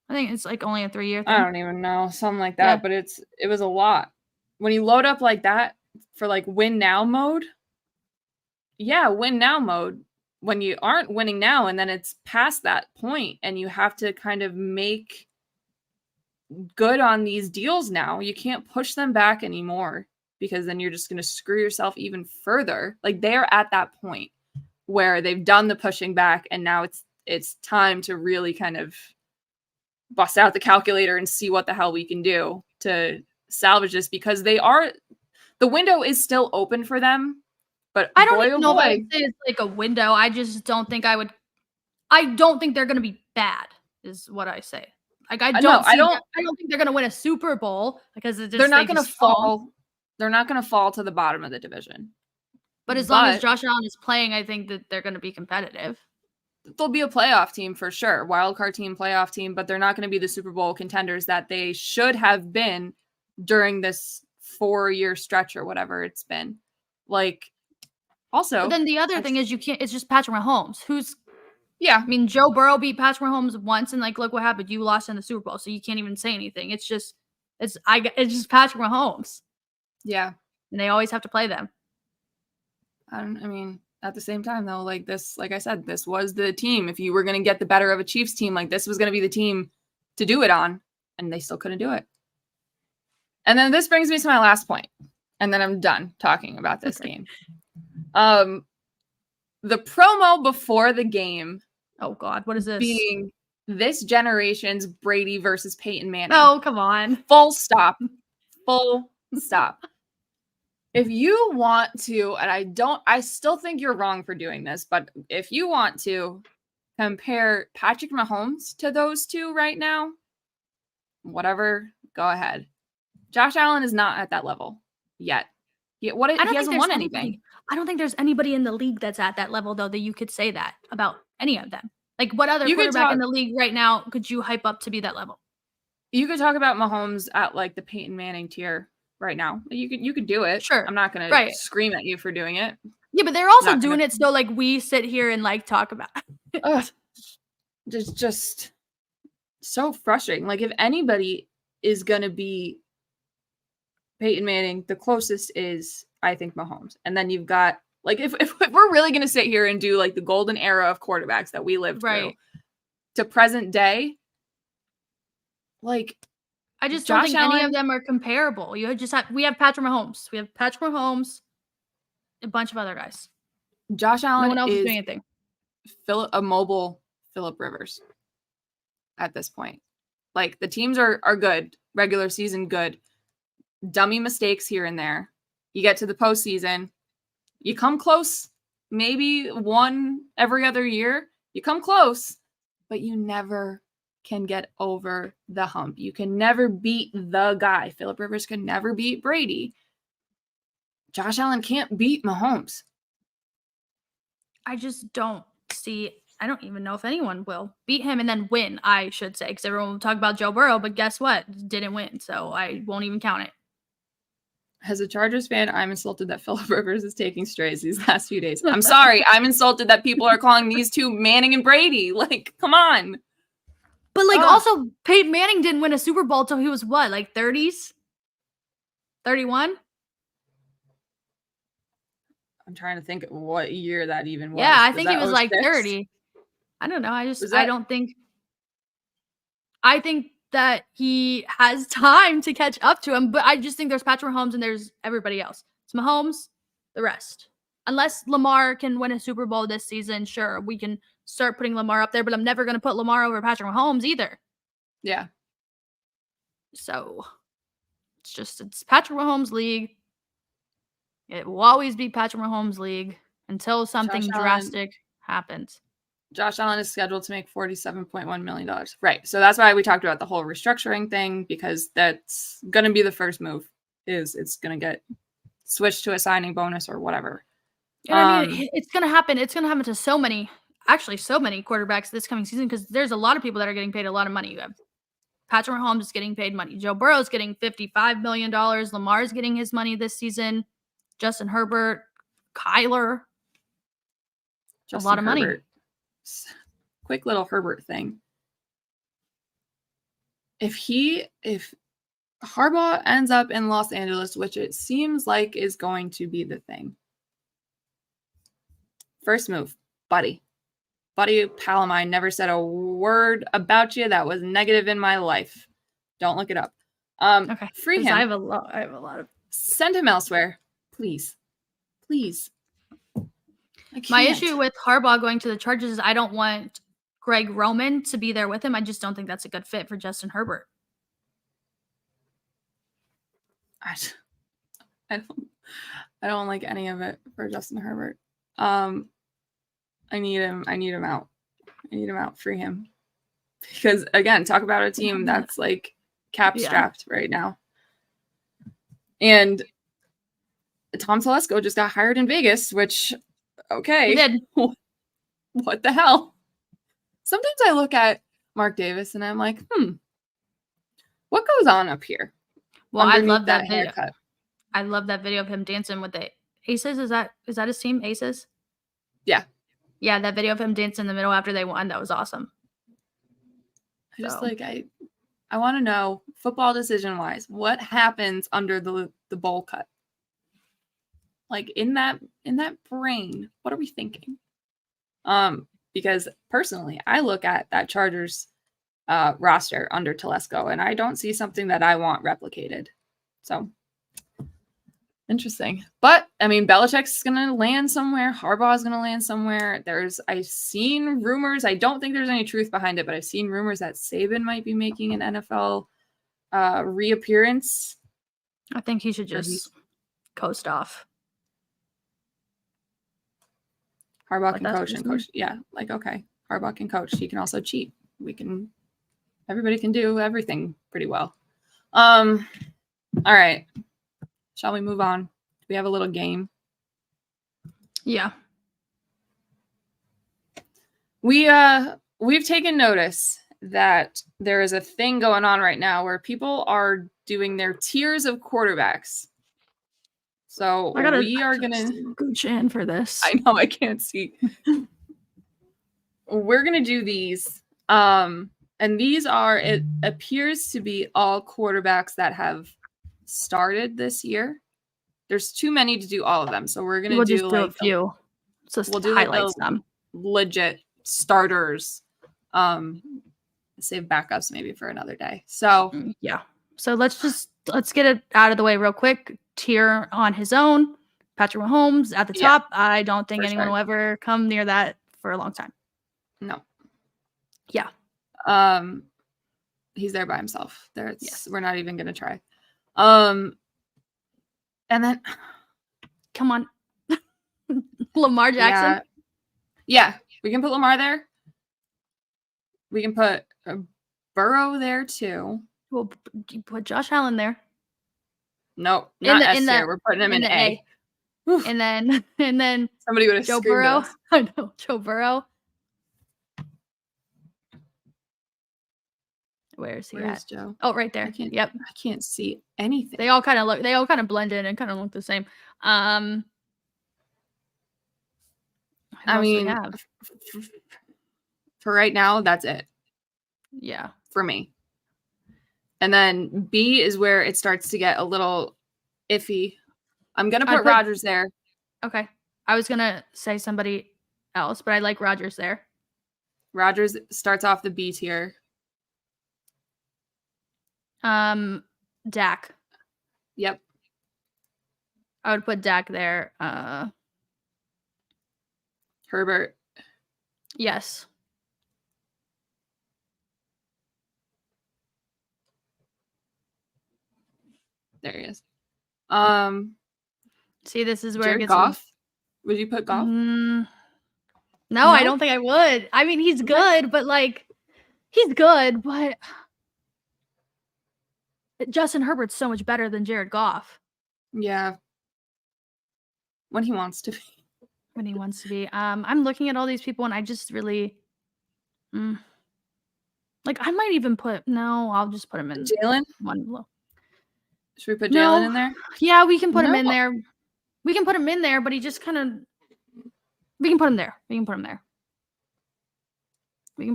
I think it's like only a 3-year thing. I don't even know, something like that. Yeah. But it was a lot when you load up like that for like win now mode. Yeah, win now mode. When you aren't winning now, and then it's past that point, and you have to kind of make good on these deals now. You can't push them back anymore because then you're just going to screw yourself even further. Like, they're at that point where they've done the pushing back, and now it's time to really kind of bust out the calculator and see what the hell we can do to salvage this, because they're the window is still open for them. But I don't boy, even oh know if I boy, would say it's like a window. I just don't think I would. I don't think they're going to be bad, is what I say. Like I no, don't see. I don't think they're going to win a Super Bowl because they're not they going to just won't. fall. They're not going to fall to the bottom of the division. But as long as Josh Allen is playing, I think that they're going to be competitive. They'll be a playoff team for sure, wild card team, playoff team, but they're not going to be the Super Bowl contenders that they should have been during this 4-year stretch or whatever it's been. Like, also, but then the other thing is it's just Patrick Mahomes. Yeah. I mean, Joe Burrow beat Patrick Mahomes once, and like, look what happened. You lost in the Super Bowl, so you can't even say anything. It's just Patrick Mahomes. Yeah. And they always have to play them. I mean, at the same time, though, like I said, this was the team. If you were going to get the better of a Chiefs team, like this was going to be the team to do it on, and they still couldn't do it. And then this brings me to my last point, and then I'm done talking about this game. The promo before the game. Oh God, what is this? Being this generation's Brady versus Peyton Manning. Oh, come on. Full stop. Full stop. If you want to, and I still think you're wrong for doing this, but if you want to compare Patrick Mahomes to those two right now, whatever, go ahead. Josh Allen is not at that level yet. He hasn't won anything. I don't think there's anybody in the league that's at that level, though, that you could say that about any of them. Like, what other quarterback in the league right now could you hype up to be that level? You could talk about Mahomes at like the Peyton Manning tier right now. You could do it. Sure. I'm not gonna scream at you for doing it. Yeah, but they're also doing it so like we sit here and like talk about it. Just so frustrating. Like if anybody is gonna be Peyton Manning, the closest is I think Mahomes. And then you've got like if we're really gonna sit here and do like the golden era of quarterbacks that we lived through to present day, like I just don't think any of them are comparable. We have Patrick Mahomes. We have Patrick Mahomes, a bunch of other guys. Josh Allen no one else is doing anything. A mobile Phillip Rivers at this point. Like the teams are good, regular season good, dummy mistakes here and there. You get to the postseason, you come close, maybe one every other year. You come close, but you never can get over the hump. You can never beat the guy. Phillip Rivers can never beat Brady. Josh Allen can't beat Mahomes. I just don't see. I don't even know if anyone will beat him and then win, I should say, because everyone will talk about Joe Burrow, but guess what? Didn't win, so I won't even count it. As a Chargers fan, I'm insulted that Phillip Rivers is taking strays these last few days. I'm sorry. I'm insulted that people are calling these two Manning and Brady. Like, come on. But, like, also, Peyton Manning didn't win a Super Bowl till he was what, like 30s? 31? I'm trying to think what year that even was. Yeah, I think he was like 30. I don't know. I think that he has time to catch up to him, but I just think there's Patrick Mahomes and there's everybody else. It's Mahomes, the rest. Unless Lamar can win a Super Bowl this season, sure, we can start putting Lamar up there, but I'm never going to put Lamar over Patrick Mahomes either. Yeah. So it's Patrick Mahomes' league. It will always be Patrick Mahomes' league until something drastic happens. Josh Allen is scheduled to make $47.1 million. Right. So that's why we talked about the whole restructuring thing, because that's going to be the first move. It's going to get switched to a signing bonus or whatever. And I mean, it's going to happen. It's going to happen to so many quarterbacks this coming season, because there's a lot of people that are getting paid a lot of money. You have Patrick Mahomes is getting paid money. Joe Burrow is getting $55 million. Lamar is getting his money this season. Justin Herbert, Kyler. A lot of money. Quick little Herbert thing. If Harbaugh ends up in Los Angeles, which it seems like is going to be the thing. First move, buddy, pal of mine, never said a word about you that was negative in my life. Don't look it up. Okay. Free him. I have a lot of. Send him elsewhere, please. My issue with Harbaugh going to the Chargers is I don't want Greg Roman to be there with him. I just don't think that's a good fit for Justin Herbert. I don't like any of it for Justin Herbert. I need him out. I need him out. Free him. Because again, talk about a team that's like cap strapped right now. And Tom Telesco just got hired in Vegas, which, okay. He did. What the hell? Sometimes I look at Mark Davis and I'm like, what goes on up here? Well, I love that video. Haircut? I love that video of him dancing with the Aces. Is that his team, Aces? Yeah. Yeah, that video of him dancing in the middle after they won, that was awesome. I want to know, football decision-wise, what happens under the bowl cut? Like in that brain, what are we thinking? Because personally, I look at that Chargers roster under Telesco, and I don't see something that I want replicated. So interesting. But I mean, Belichick's gonna land somewhere. Harbaugh's gonna land somewhere. I've seen rumors. I don't think there's any truth behind it, but I've seen rumors that Saban might be making an NFL reappearance. I think he should just coast off. Harbaugh can coach and coach. Yeah, like, okay. Harbaugh can coach. He can also cheat. Everybody can do everything pretty well. All right. Shall we move on? Do we have a little game? Yeah. We've taken notice that there is a thing going on right now where people are doing their tiers of quarterbacks. So we are gonna gooch in for this. I know, I can't see. We're gonna do these. And these are, it appears to be all quarterbacks that have started this year. There's too many to do all of them. So we're gonna do like a few. So we'll do highlights them. Legit starters. Save backups maybe for another day. So yeah. So let's get it out of the way real quick. Tier on his own. Patrick Mahomes at the top. I don't think anyone will ever come near that for a long time. No. Yeah. He's there by himself. We're not even gonna try. And then come on. Lamar Jackson. Yeah, we can put Lamar there. We can put Burrow there too. We'll put Josh Allen there. No, not S tier. We're putting him in A. And then somebody would have Joe Burrow. I know, Joe Burrow. Where's at? Joe? Oh, right there. I can't see anything. They all kind of blend in and kind of look the same. I mean, for right now, that's it. Yeah. For me. And then B is where it starts to get a little iffy. I'm going to put Rodgers there. Okay. I was going to say somebody else, but I like Rodgers there. Rodgers starts off the B tier. Dak. Yep. I would put Dak there. Herbert. Yes. There he is. See, this is where Jared it gets Goff. Would you put Goff? No, I don't think I would. I mean, he's good, but Justin Herbert's so much better than Jared Goff. Yeah. When he wants to be. When he wants to be. I'm looking at all these people and I just really I might even I'll just put him in Jalen? One low. Should we put Jalen in there? Yeah, we can put him in there. We can put him in there, but he just kind of we can put him there. We can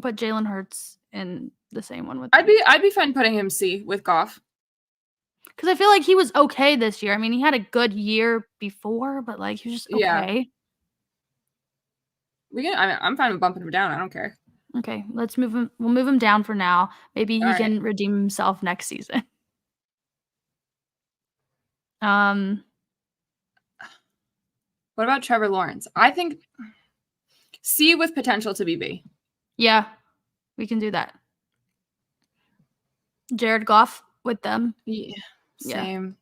put Jalen Hurts in the same one with I'd be fine putting him C with Goff. Because I feel like he was okay this year. I mean, he had a good year before, but he was just okay. Yeah. I'm fine with bumping him down. I don't care. Okay, let's move him. We'll move him down for now. Maybe he can redeem himself next season. What about Trevor Lawrence? I think C with potential to be B. Yeah, we can do that. Jared Goff with them. Yeah, same.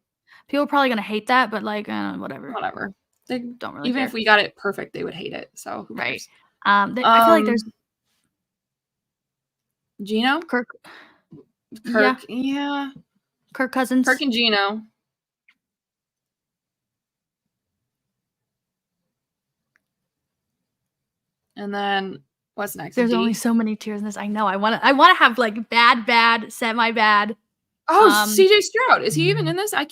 People are probably gonna hate that, but like, whatever. Whatever. They Don't really even care. if we got it perfect, they would hate it. So who Right. cares? I feel like there's Gino? Kirk. Yeah. Kirk Cousins. Kirk and Gino. And then what's next? There's D? only so many tiers in this. I know. I want to have like bad, semi-bad. Oh, CJ Stroud. Is he even in this? I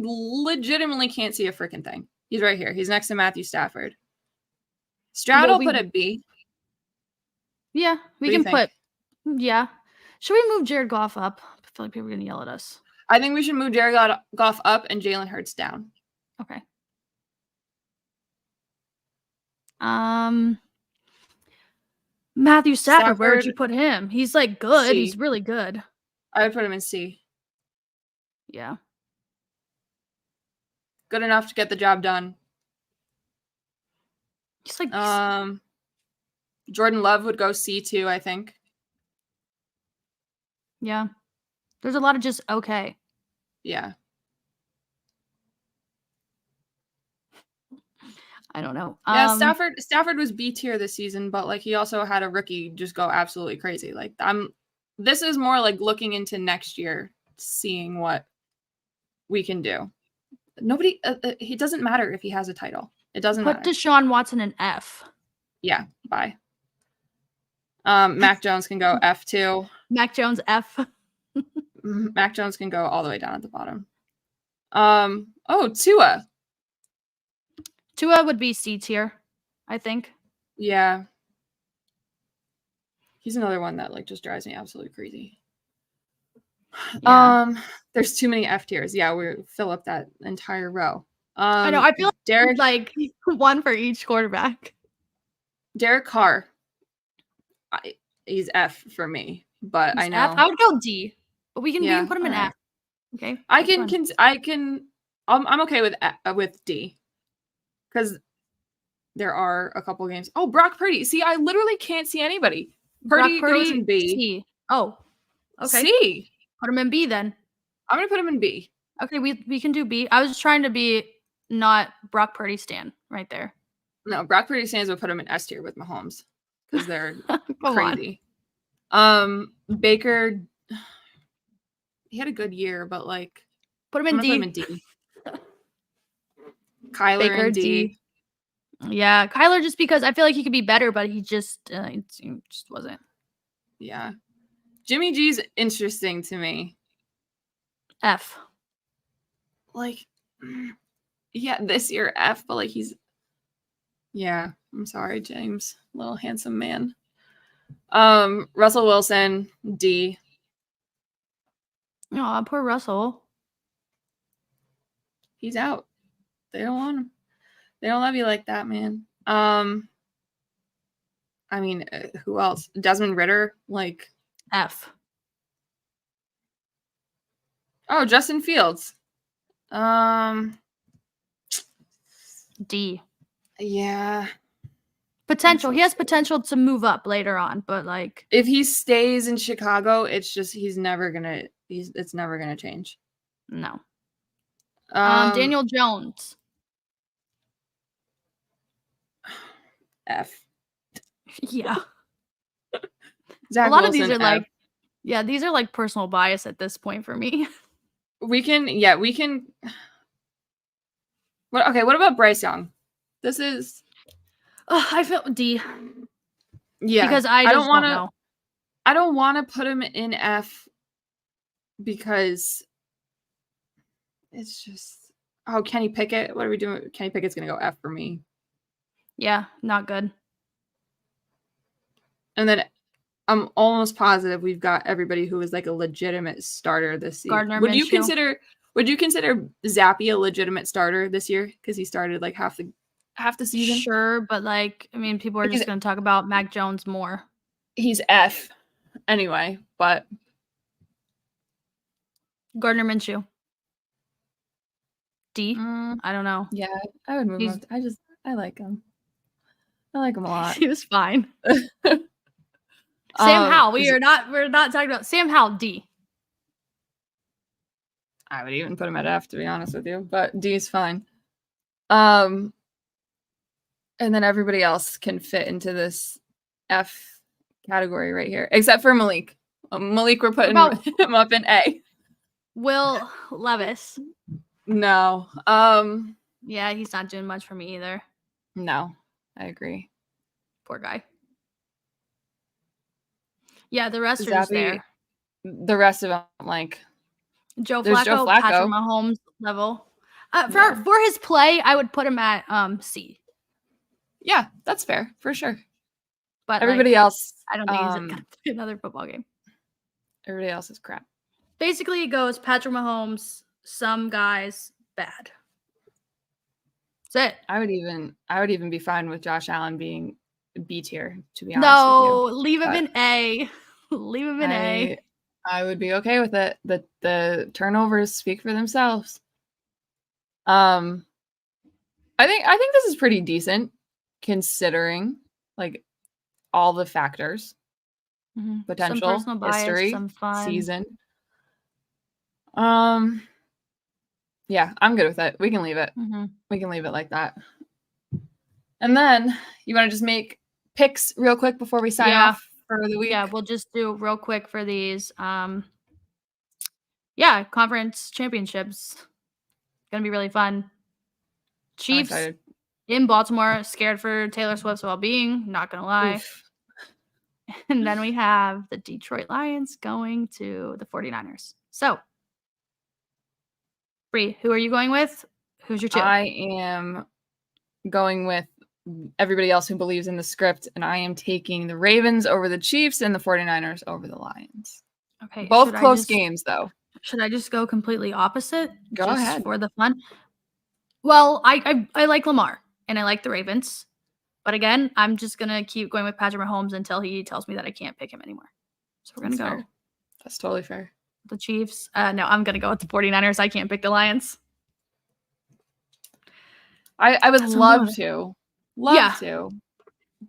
legitimately can't see a freaking thing. He's right here. He's next to Matthew Stafford. Stroud, I'll put at B. Yeah, we can put. Yeah. Should we move Jared Goff up? I feel like people are going to yell at us. I think we should move Jared Goff up and Jalen Hurts down. Okay. Matthew Stafford, where would you put him? He's like good. C. He's really good. I would put him in C. Yeah. Good enough to get the job done. He's like Jordan Love would go C too, I think. Yeah. There's a lot of just okay. Yeah. I don't know. Yeah, Stafford was B tier this season, but like he also had a rookie just go absolutely crazy. Like this is more like looking into next year, seeing what we can do. Nobody, it doesn't matter if he has a title. It doesn't matter. Put Deshaun Watson in F. Yeah, bye. Mac Jones can go F too. Mac Jones F. Mac Jones can go all the way down at the bottom. Tua. Tua would be C tier, I think. Yeah. He's another one that like just drives me absolutely crazy. Yeah. There's too many F tiers. Yeah, we fill up that entire row. I know. I feel like Derek, like one for each quarterback. Derek Carr. He's F for me, but I know F. I would go D, but we can put him in F. Okay. I'm okay with D. Because there are a couple games. Oh, Brock Purdy. See, I literally can't see anybody. Purdy goes in B. C. Oh, okay. C. Put him in B then. I'm going to put him in B. Okay, we can do B. I was trying to be not Brock Purdy stan right there. No, Brock Purdy stands would put him in S tier with Mahomes because they're crazy. Baker, he had a good year, but like put him in D. Put him in D. Kyler Baker, in D. Yeah, Kyler just because I feel like he could be better, but he just wasn't. Yeah. Jimmy G's interesting to me. F. Like, yeah, this year F, but like yeah, I'm sorry, James. Little handsome man. Russell Wilson, D. Oh, poor Russell. He's out. They don't want him. They don't love you like that, man. I mean, who else? Desmond Ridder, like F. Oh, Justin Fields. D. Yeah. Potential. He has potential to move up later on, but like if he stays in Chicago, it's just it's never gonna change. No. Daniel Jones. F. Yeah. Zach a lot Wilson, of these are F. like, yeah, these are like personal bias at this point for me. We can. What about Bryce Young? This is. I feel D. Yeah, because I don't want to. I don't want to put him in F because it's just. Oh, Kenny Pickett. What are we doing? Kenny Pickett's gonna go F for me. Yeah, not good. And then I'm almost positive we've got everybody who was like a legitimate starter this season. Gardner Would you Minshew. consider Zappy a legitimate starter this year because he started like half the season? Sure, but like I mean, people are just going to talk about Mac Jones more. He's F anyway, but Gardner Minshew. D. I don't know. Yeah, I would move him. I like him. I like him a lot. He was fine. Sam Howell. We're not talking about Sam Howell. D. I would even put him at F, to be honest with you, but D is fine. And then everybody else can fit into this F category right here, except for Malik. Malik, we're putting him up in A. Will Levis. No. Yeah, he's not doing much for me either. No, I agree. Poor guy. Yeah, the rest are just there. The rest of them, like Joe Flacco, Patrick Mahomes level. For his play, I would put him at C. Yeah, that's fair for sure. But everybody else, I don't think he's gonna play another football game. Everybody else is crap. Basically, it goes Patrick Mahomes, some guys bad. That's it. I would even be fine with Josh Allen being B tier, to be honest with you. No, leave him in A. Leave him in A. I would be okay with it. The turnovers speak for themselves. I think this is pretty decent considering like all the factors. Potential, some bias, history, some fun. Season. Yeah, I'm good with it. We can leave it. We can leave it like that. And then you want to just make picks real quick before we sign off for the week? Yeah, we'll just do real quick for these. Conference championships. Gonna be really fun. Chiefs in Baltimore, scared for Taylor Swift's well-being, not gonna lie. Oof. And then we have the Detroit Lions going to the 49ers. So, Bree, who are you going with? Who's your 2? I am going with everybody else who believes in the script, and I am taking the Ravens over the Chiefs and the 49ers over the Lions. Okay. Both close games, though. Should I just go completely opposite? Go ahead. For the fun. Well, I like Lamar, and I like the Ravens. But again, I'm just going to keep going with Patrick Mahomes until he tells me that I can't pick him anymore. So we're going to go. That's totally fair. The Chiefs. No, I'm going to go with the 49ers. I can't pick the Lions. I would love to. Love to.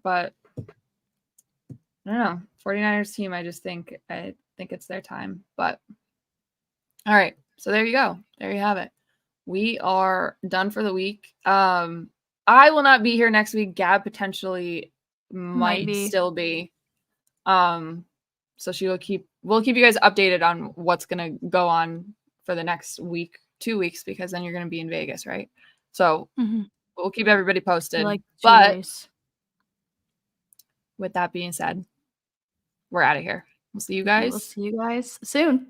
But I don't know. 49ers team, I think it's their time. But all right. So there you go. There you have it. We are done for the week. I will not be here next week. Gabb potentially might still be. So we'll keep you guys updated on what's gonna go on for the next week, 2 weeks, because then you're gonna be in Vegas, right? So we'll keep everybody posted. With that being said, we're out of here. We'll see you guys. We'll see you guys soon.